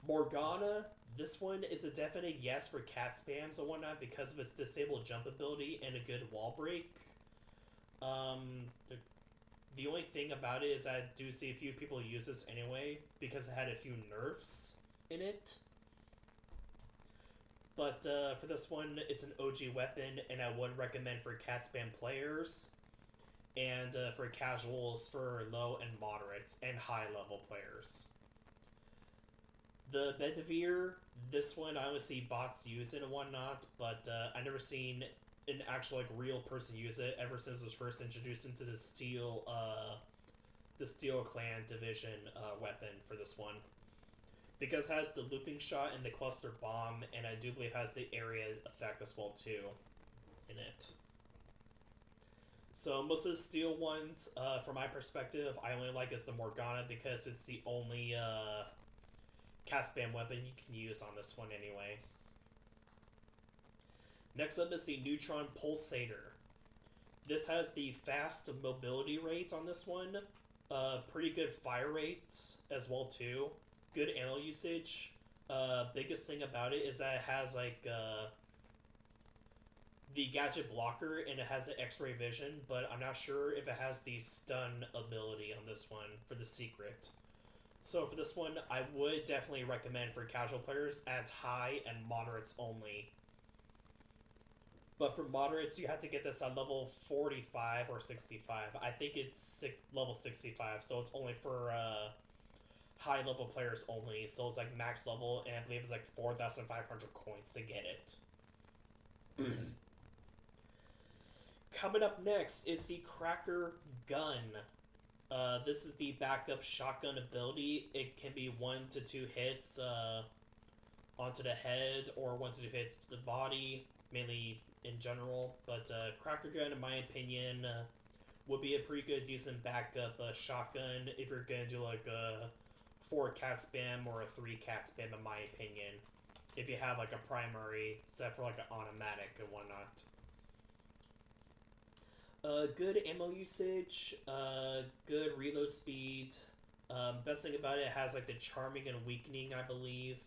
Morgana, this one is a definite yes for cat spams and whatnot because of its disabled jump ability and a good wall break. The only thing about it is I do see a few people use this anyway because it had a few nerfs in it. But for this one, it's an OG weapon, and I would recommend for cat spam players, and for casuals for low and moderates and high level players. The Bedivere, this one I always see bots use it and whatnot, but I've never seen an actual like real person use it ever since it was first introduced into the Steel Clan division weapon for this one. Because it has the looping shot and the cluster bomb, and I do believe it has the area effect as well too in it. So most of the steel ones, from my perspective, I only like is the Morgana because it's the only cat spam weapon you can use on this one anyway. Next up is the Neutron Pulsator. This has the fast mobility rate on this one, pretty good fire rates as well too. Good ammo usage. Biggest thing about it is that it has like the gadget blocker and it has the X-ray vision, but I'm not sure if it has the stun ability on this one for the secret. So for this one, I would definitely recommend for casual players at high and moderates only. But for moderates, you have to get this at level 45 or 65. I think it's level 65, so it's only for high level players only, so it's like max level, and I believe it's like 4,500 coins to get it. Coming up next is the Cracker Gun. This is the backup shotgun ability. It can be 1 to 2 hits onto the head or 1 to 2 hits to the body, mainly in general. But Cracker Gun, in my opinion, would be a pretty good, decent backup shotgun if you're gonna do like a 4 cat spam or a 3 cat spam, in my opinion. If you have like a primary set for like an automatic and whatnot. Good ammo usage, good reload speed. Best thing about it has like the charming and weakening, I believe.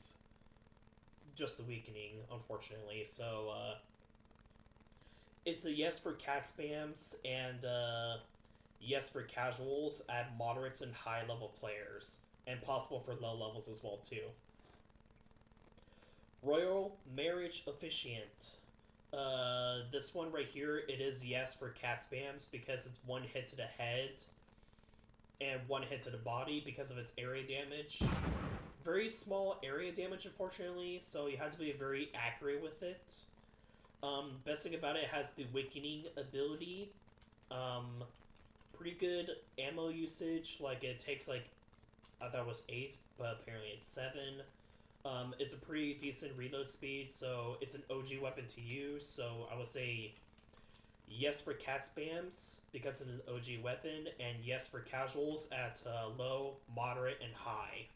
Just the weakening, unfortunately. So, it's a yes for cat spams and yes for casuals at moderates and high level players. And possible for low levels as well, too. Royal Marriage Officiant. This one right here, it is yes for cat spams because it's 1 hit to the head and 1 hit to the body because of its area damage. Very small area damage, unfortunately, so you have to be very accurate with it. Best thing about it has the weakening ability. Pretty good ammo usage. Like, it takes like, I thought it was 8, but apparently it's 7. It's a pretty decent reload speed, so it's an OG weapon to use, so I would say yes for cat spams because it's an OG weapon, and yes for casuals at low, moderate, and high.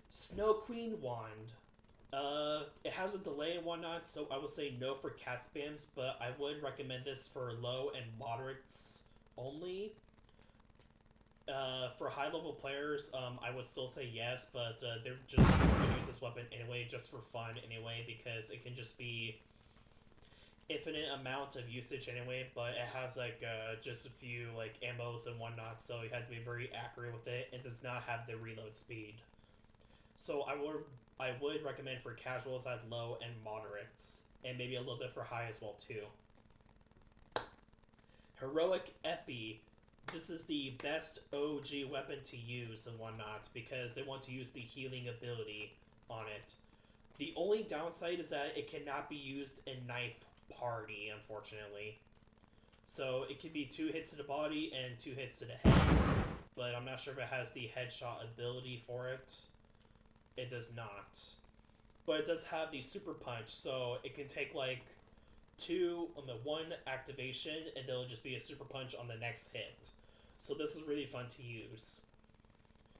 Snow Queen Wand. It has a delay and whatnot, so I would say no for cat spams, but I would recommend this for low and moderates only. For high level players, I would still say yes, but they're just gonna use this weapon anyway, just for fun anyway, because it can just be infinite amount of usage anyway. But it has like just a few like ammos and whatnot, so you have to be very accurate with it. It does not have the reload speed, so I would recommend for casuals at low and moderates, and maybe a little bit for high as well too. Heroic Epi. This is the best OG weapon to use and whatnot because they want to use the healing ability on it. The only downside is that it cannot be used in Knife Party, unfortunately. So it can be 2 hits to the body and 2 hits to the head, but I'm not sure if it has the headshot ability for it. It does not. But it does have the Super Punch, so it can take like 2 on the 1 activation, and there'll just be a Super Punch on the next hit. So this is really fun to use.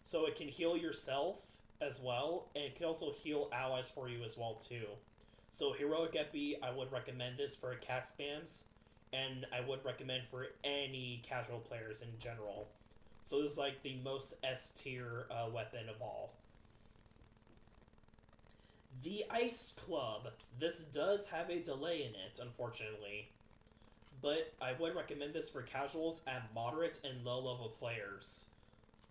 So it can heal yourself as well, and it can also heal allies for you as well too. So Heroic Epi, I would recommend this for cat spams, and I would recommend for any casual players in general. So this is like the most S tier weapon of all. The Ice Club. This does have a delay in it, unfortunately. But I would recommend this for casuals at moderate and low level players.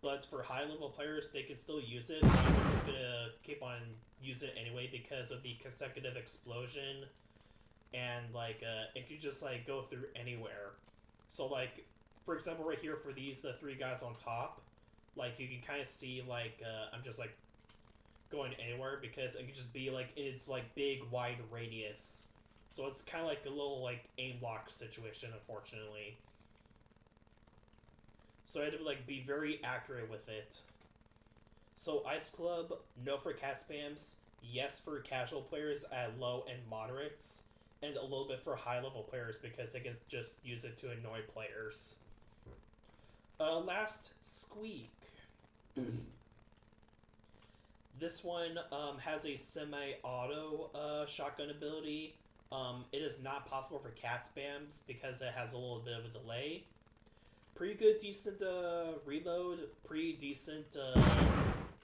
But for high level players, they can still use it, but they're just gonna keep on using it anyway because of the consecutive explosion. And like, it can just like go through anywhere. So like, for example, right here for the 3 guys on top, like you can kind of see like, I'm just like going anywhere because it can just be like it's like big wide radius, so it's kind of like a little like aim lock situation, unfortunately. So I had to like be very accurate with it. So Ice Club, no for cat spams, yes for casual players at low and moderates, and a little bit for high level players because they can just use it to annoy players. Last, Squeak. This one has a semi-auto shotgun ability. It is not possible for cat spams because it has a little bit of a delay. Pretty good, decent reload, pretty decent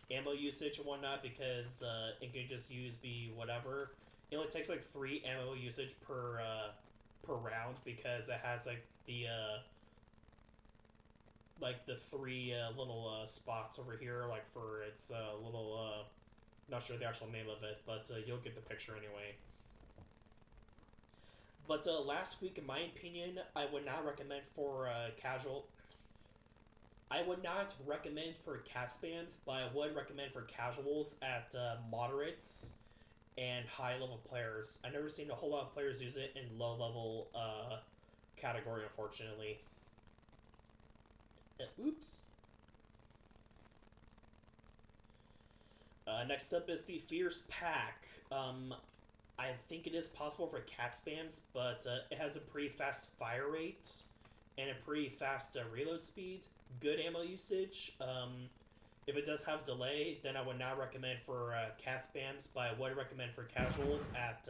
ammo usage and whatnot because it can just be whatever. It only takes like 3 ammo usage per round because it has like the 3 little spots over here, like for its little, not sure the actual name of it, but you'll get the picture anyway. But last week, in my opinion, I would not recommend for casual. I would not recommend for cat spams, but I would recommend for casuals at moderates and high level players. I've never seen a whole lot of players use it in low level category, unfortunately. Oops. Next up is the Fierce Pack. I think it is possible for cat spams, but it has a pretty fast fire rate and a pretty fast reload speed. Good ammo usage. If it does have delay, then I would not recommend for cat spams, but I would recommend for casuals at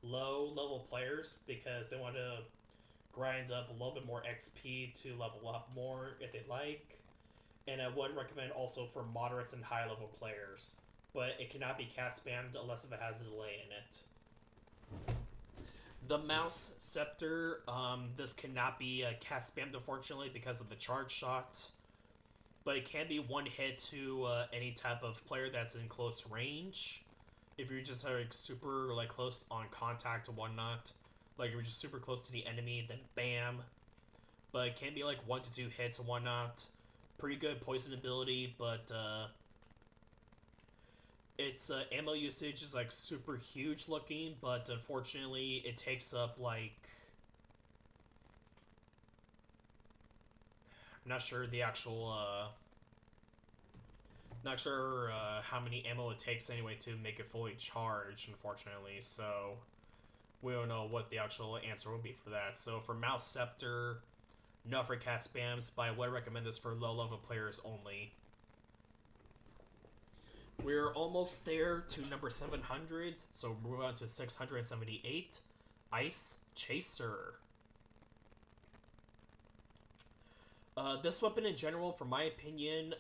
low level players because they want to grind up a little bit more XP to level up more if they like. And I would recommend also for moderates and high level players, but it cannot be cat spammed unless if it has a delay in it. The Mouse Scepter, this cannot be cat spammed unfortunately because of the charge shot, but it can be one hit to any type of player that's in close range. If you're just like super like close on contact and whatnot, like if you're just super close to the enemy, then bam. But it can be like 1 to 2 hits and whatnot. Pretty good poison ability, but its ammo usage is like super huge looking, but unfortunately it takes up like, I'm not sure the actual not sure how many ammo it takes anyway to make it fully charged, unfortunately, so we don't know what the actual answer will be for that. So for Mouse Scepter, not for cat spams, but I would recommend this for low level players only. We're almost there to number 700, so we're moving on to 678. Ice Chaser. This weapon in general, for my opinion,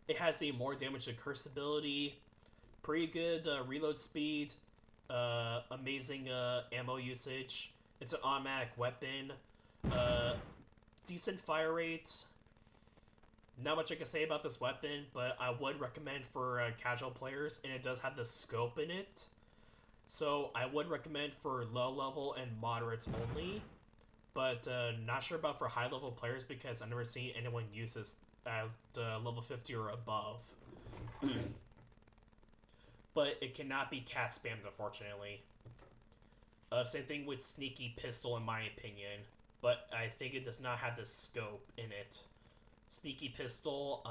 it has a more damage to curse ability, pretty good reload speed, amazing ammo usage. It's an automatic weapon, uh, decent fire rate. Not much I can say about this weapon, but I would recommend for casual players, and it does have the scope in it. So I would recommend for low level and moderates only, but not sure about for high level players because I've never seen anyone use this at level 50 or above. But it cannot be cat spammed, unfortunately. Same thing with Sneaky Pistol, in my opinion, but I think it does not have the scope in it. Sneaky Pistol,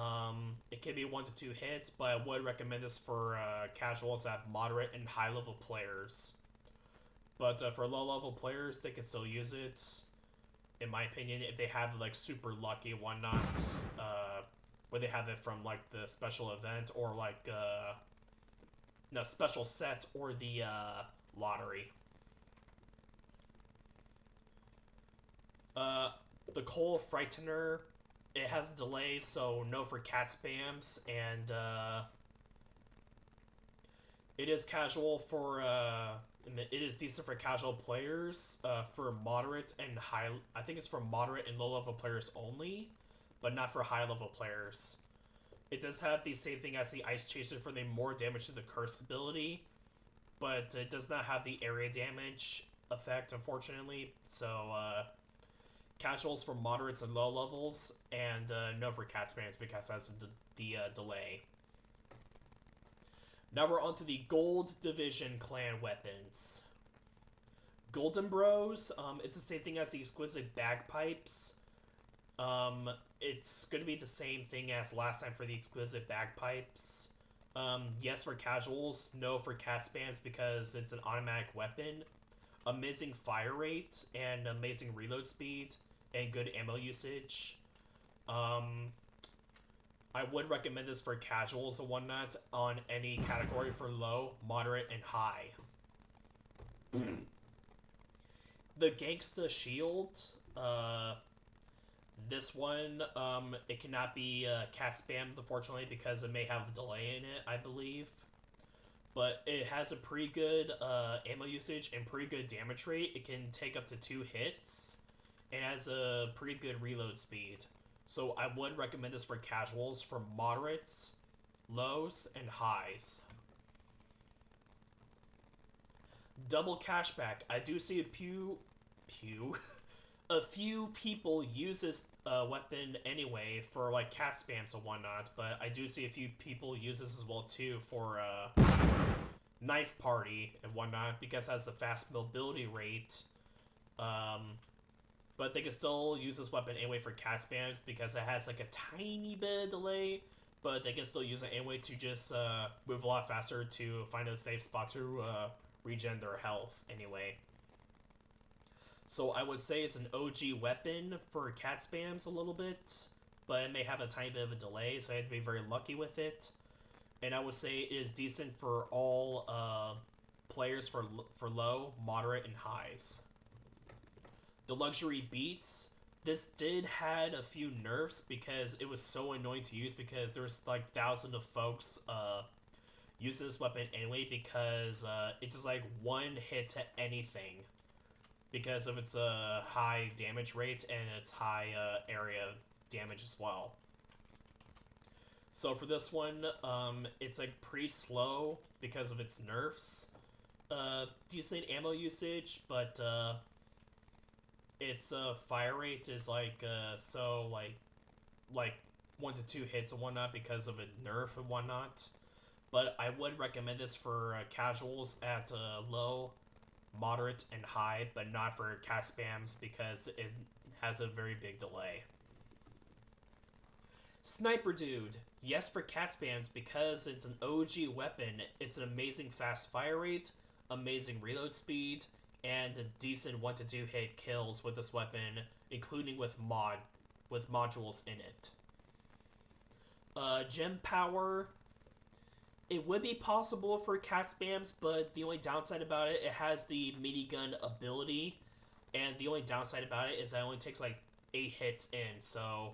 it can be 1 to 2 hits, but I would recommend this for casuals at moderate and high level players. But for low level players, they can still use it, in my opinion, if they have like super lucky whatnot, where they have it from like the special event or like no special set or the lottery. The Cole Frightener, it has delay, so no for cat spams, and it is casual for it is decent for casual players. For moderate and high, I think it's for moderate and low level players only, but not for high level players. It does have the same thing as the Ice Chaser for the more damage to the curse ability, but it does not have the area damage effect, unfortunately. So casuals for moderates and low levels, and no for cat spams because that's the delay. Now we're on to the Gold Division clan weapons. Golden Bros, it's the same thing as the Exquisite Bagpipes. It's going to be the same thing as last time for the Exquisite Bagpipes. Yes for casuals, no for cat spams because it's an automatic weapon. Amazing fire rate and amazing reload speed and good ammo usage. I would recommend this for casuals and whatnot on any category for low, moderate, and high. The Gangsta Shield, this one, it cannot be cat spammed, unfortunately, because it may have a delay in it, I believe. But it has a pretty good ammo usage and pretty good damage rate. It can take up to 2 hits, and has a pretty good reload speed. So I would recommend this for casuals, for moderates, lows, and highs. Double cashback. I do see a few people use this weapon anyway for like cat spams and whatnot, but I do see a few people use this as well too for knife party and whatnot because it has a fast mobility rate. But they can still use this weapon anyway for cat spams because it has like a tiny bit of delay, but they can still use it anyway to just move a lot faster to find a safe spot to regen their health anyway. So I would say it's an OG weapon for cat spams a little bit, but it may have a tiny bit of a delay, so I have to be very lucky with it. And I would say it is decent for all players for low, moderate, and highs. The Luxury Beats, this did had a few nerfs because it was so annoying to use because there's like thousands of folks use this weapon anyway because it's just like one hit to anything because of its high damage rate and its high area damage as well. So for this one, it's like pretty slow because of its nerfs. Decent ammo usage, but its fire rate is like so like 1 to 2 hits and whatnot because of a nerf and whatnot. But I would recommend this for casuals at low, moderate, and high, but not for cat spams because it has a very big delay. Sniper Dude. Yes for cat spams because it's an OG weapon. It's an amazing fast fire rate, amazing reload speed, and a decent 1 to 2 hit kills with this weapon, including with modules in it. Gem power. It would be possible for cat spams, but the only downside about it, it has the minigun ability, and the only downside about it is that it only takes like 8 hits in, so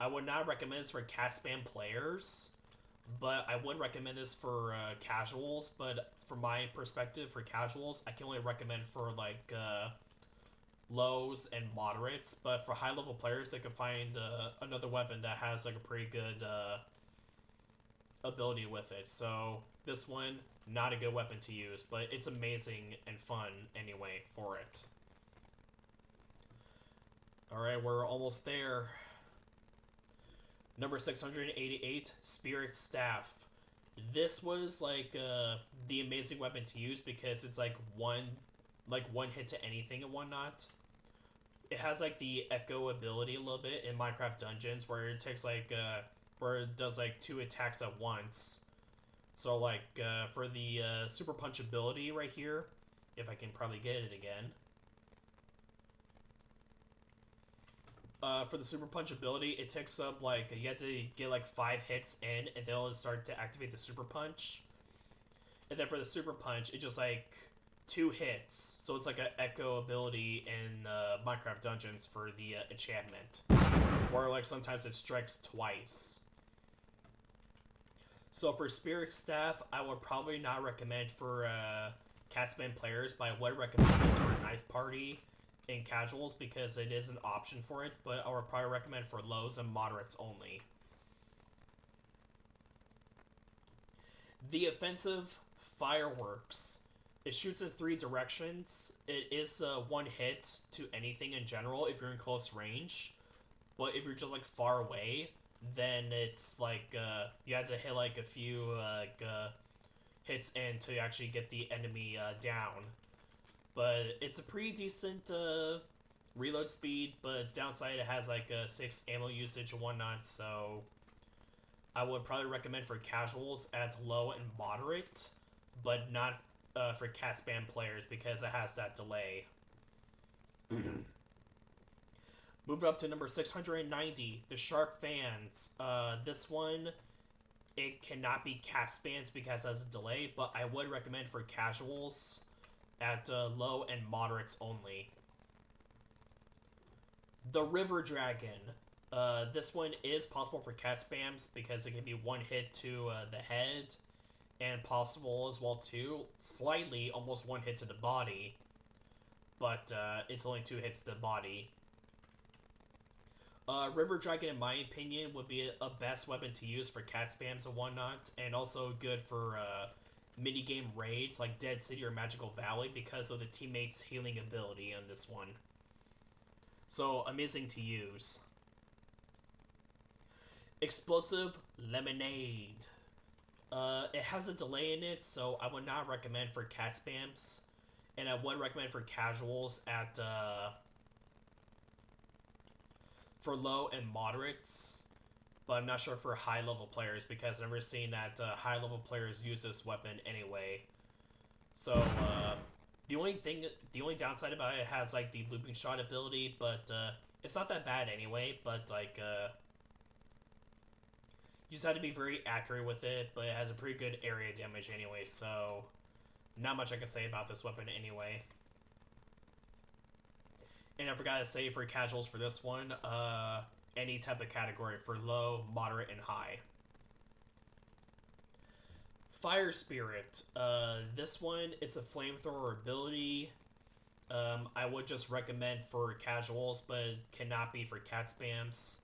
I would not recommend this for cat spam players, but I would recommend this for casuals. But from my perspective, for casuals, I can only recommend for like lows and moderates. But for high level players, they could find another weapon that has like a pretty good ability with it. So this one, not a good weapon to use, but it's amazing and fun anyway for it. Alright, we're almost there. Number 688, Spirit Staff. This was like the amazing weapon to use because it's like one hit to anything and whatnot. It has like the echo ability a little bit in Minecraft Dungeons where it takes like where it does like 2 attacks at once. So like for the super punch ability right here, if I can probably get it again. For the super punch ability, it takes up like you have to get like 5 hits in, and then it'll start to activate the super punch. And then for the super punch, it just like 2 hits, so it's like an echo ability in Minecraft Dungeons for the enchantment, where like sometimes it strikes twice. So for Spirit Staff, I would probably not recommend for cat spam players, but I would recommend this for Knife Party in casuals because it is an option for it, but I would probably recommend for lows and moderates only. The offensive fireworks. It shoots in 3 directions. It is 1 hit to anything in general if you're in close range, but if you're just like far away, then it's like you have to hit like a few hits in to actually get the enemy down. But it's a pretty decent reload speed, but its downside, it has like a 6 ammo usage and whatnot, so I would probably recommend for casuals at low and moderate, but not for cat spam players because it has that delay. Move up to number 690, the Sharp Fans. This one, it cannot be cat spams because it has a delay, but I would recommend for casuals at low and moderates only. The River Dragon. This one is possible for cat spams because it can be 1 hit to the head, and possible as well too, slightly, almost 1 hit to the body, but it's only 2 hits to the body. River Dragon, in my opinion, would be a best weapon to use for cat spams and whatnot, and also good for minigame raids like Dead City or Magical Valley because of the teammates' healing ability on this one. So, amazing to use. Explosive Lemonade. It has a delay in it, so I would not recommend for cat spams, and I would recommend for casuals at for low and moderates, but I'm not sure for high level players because I've never seen that high level players use this weapon anyway. So the only downside about it has like the looping shot ability, but it's not that bad anyway. But like you just have to be very accurate with it, but it has a pretty good area damage anyway. So not much I can say about this weapon anyway. And I forgot to say for casuals for this one, any type of category for low, moderate, and high. Fire Spirit. This one, it's a flamethrower ability. I would just recommend for casuals, but it cannot be for cat spams.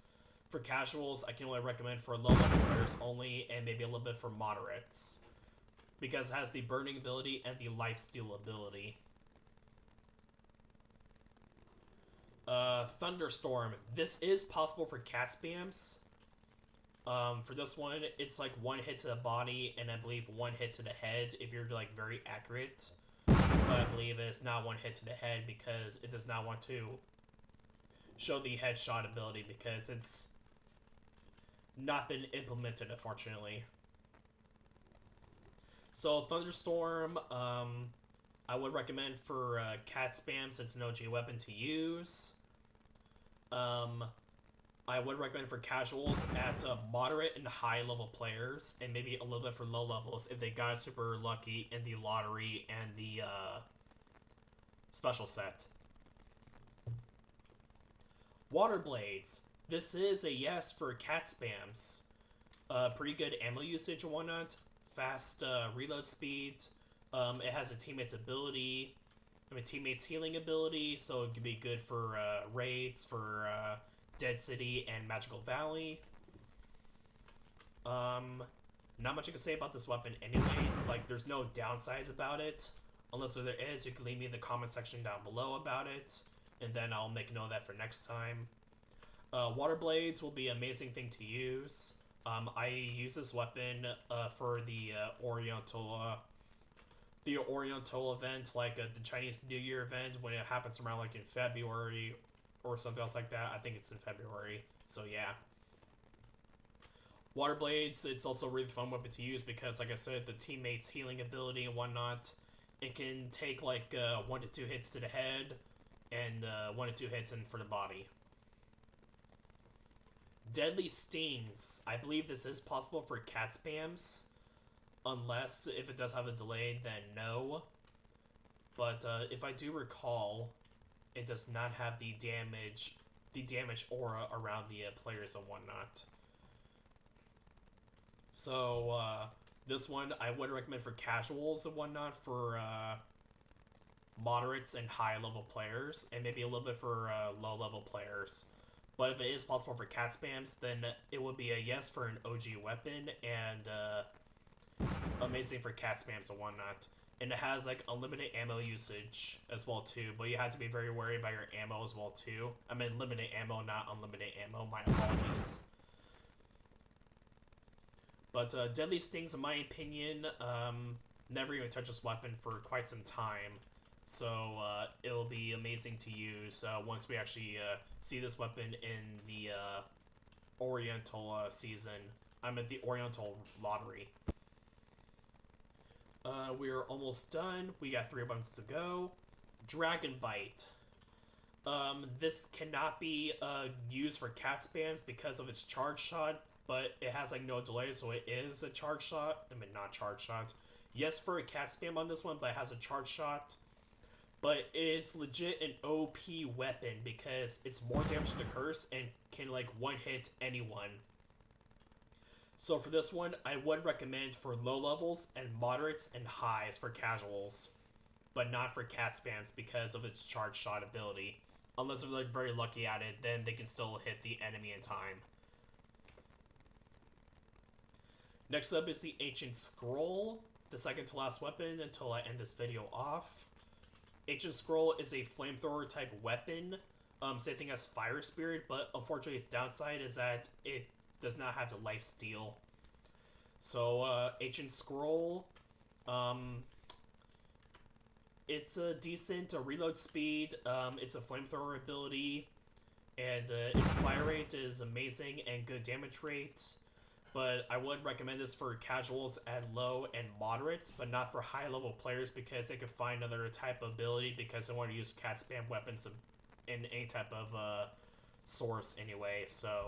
For casuals, I can only recommend for low-level players only, and maybe a little bit for moderates, because it has the burning ability and the lifesteal ability. Thunderstorm. This is possible for cat spams. For this one, it's like 1 hit to the body, and I believe 1 hit to the head if you're like very accurate. But I believe it's not 1 hit to the head because it does not want to show the headshot ability because it's not been implemented, unfortunately. So Thunderstorm, I would recommend for cat spams. It's an OG weapon to use. I would recommend for casuals at moderate and high level players, and maybe a little bit for low levels if they got super lucky in the lottery and the special set. Water Blades. This is a yes for cat spams. Pretty good ammo usage and whatnot. Fast reload speed. It has a teammate's ability. Teammate's healing ability, so it could be good for raids, for Dead City and Magical Valley. Not much I can say about this weapon anyway. Like, there's no downsides about it. Unless there is, you can leave me in the comment section down below about it, and then I'll make note of that for next time. Water Blades will be an amazing thing to use. I use this weapon for the Oriental event, like the Chinese New Year event, when it happens around like in February or something else like that. I think it's in February, so yeah. Water Blades, it's also a really fun weapon to use because, like I said, the teammate's healing ability and whatnot. It can take like 1 to 2 hits to the head and 1 to 2 hits in for the body. Deadly Stings. I believe this is possible for cat spams. Unless, if it does have a delay, then no. But if I do recall, it does not have the damage aura around the players and whatnot. So, this one I would recommend for casuals and whatnot, for moderates and high level players, and maybe a little bit for low level players. But if it is possible for cat spams, then it would be a yes for an OG weapon, and amazing for cat spams and whatnot. And it has like unlimited ammo usage as well too, but you have to be very wary about your ammo as well too. I meant limited ammo, not unlimited ammo. My apologies. But Deadly Stings, in my opinion, never even touched this weapon for quite some time. So it'll be amazing to use once we actually see this weapon in the Oriental season. I'm at the Oriental lottery. We're almost done. We got 3 buttons to go. Dragon Bite. This cannot be used for cat spams because of its charge shot, but it has like no delay, so it is a charge shot. I mean, not charge shot. Yes, for a cat spam on this one, but it has a charge shot. But it's legit an OP weapon because it's more damage to the curse and can like one-hit anyone. So for this one, I would recommend for low levels and moderates and highs for casuals, but not for cat spams because of its charge shot ability. Unless they're like very lucky at it, then they can still hit the enemy in time. Next up is the Ancient Scroll, the second to last weapon until I end this video off. Ancient Scroll is a flamethrower type weapon, same thing as Fire Spirit, but unfortunately its downside is that it does not have the life steal. So Ancient Scroll, it's a decent reload speed, it's a flamethrower ability, and its fire rate is amazing and good damage rate. But I would recommend this for casuals at low and moderates, but not for high level players because they could find another type of ability because they want to use cat spam weapons in any type of source anyway. So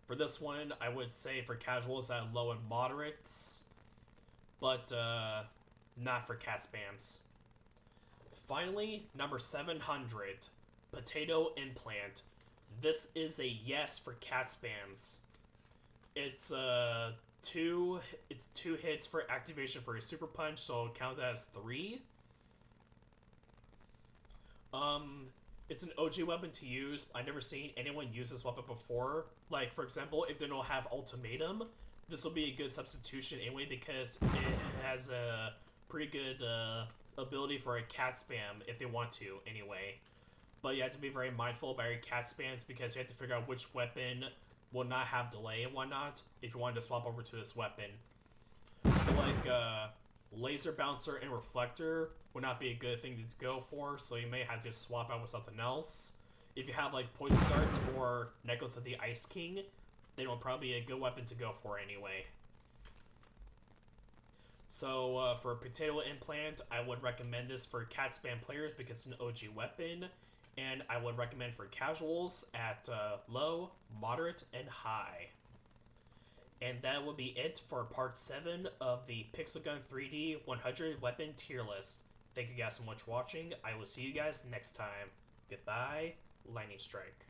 for this one, I would say for casuals at low and moderates, but not for cat spams. Finally, number 700, Potato Implant. This is a yes for cat spams. It's 2 hits for activation for a super punch, so it'll count as 3. It's an OG weapon to use. I've never seen anyone use this weapon before. Like, for example, if they don't have Ultimatum, this will be a good substitution anyway because it has a pretty good ability for a cat spam if they want to anyway. But you have to be very mindful about your cat spams because you have to figure out which weapon will not have delay and whatnot if you wanted to swap over to this weapon. So like Laser Bouncer and Reflector would not be a good thing to go for, so you may have to swap out with something else. If you have like Poison Darts or Necklace of the Ice King, then it'll probably be a good weapon to go for anyway. So for Potato Implant, I would recommend this for cat spam players because it's an OG weapon. and I would recommend for casuals at low, moderate, and high. And that will be it for part 7 of the Pixel Gun 3D 100 weapon tier list. Thank you guys so much for watching. I will see you guys next time. Goodbye, Lightning Strike.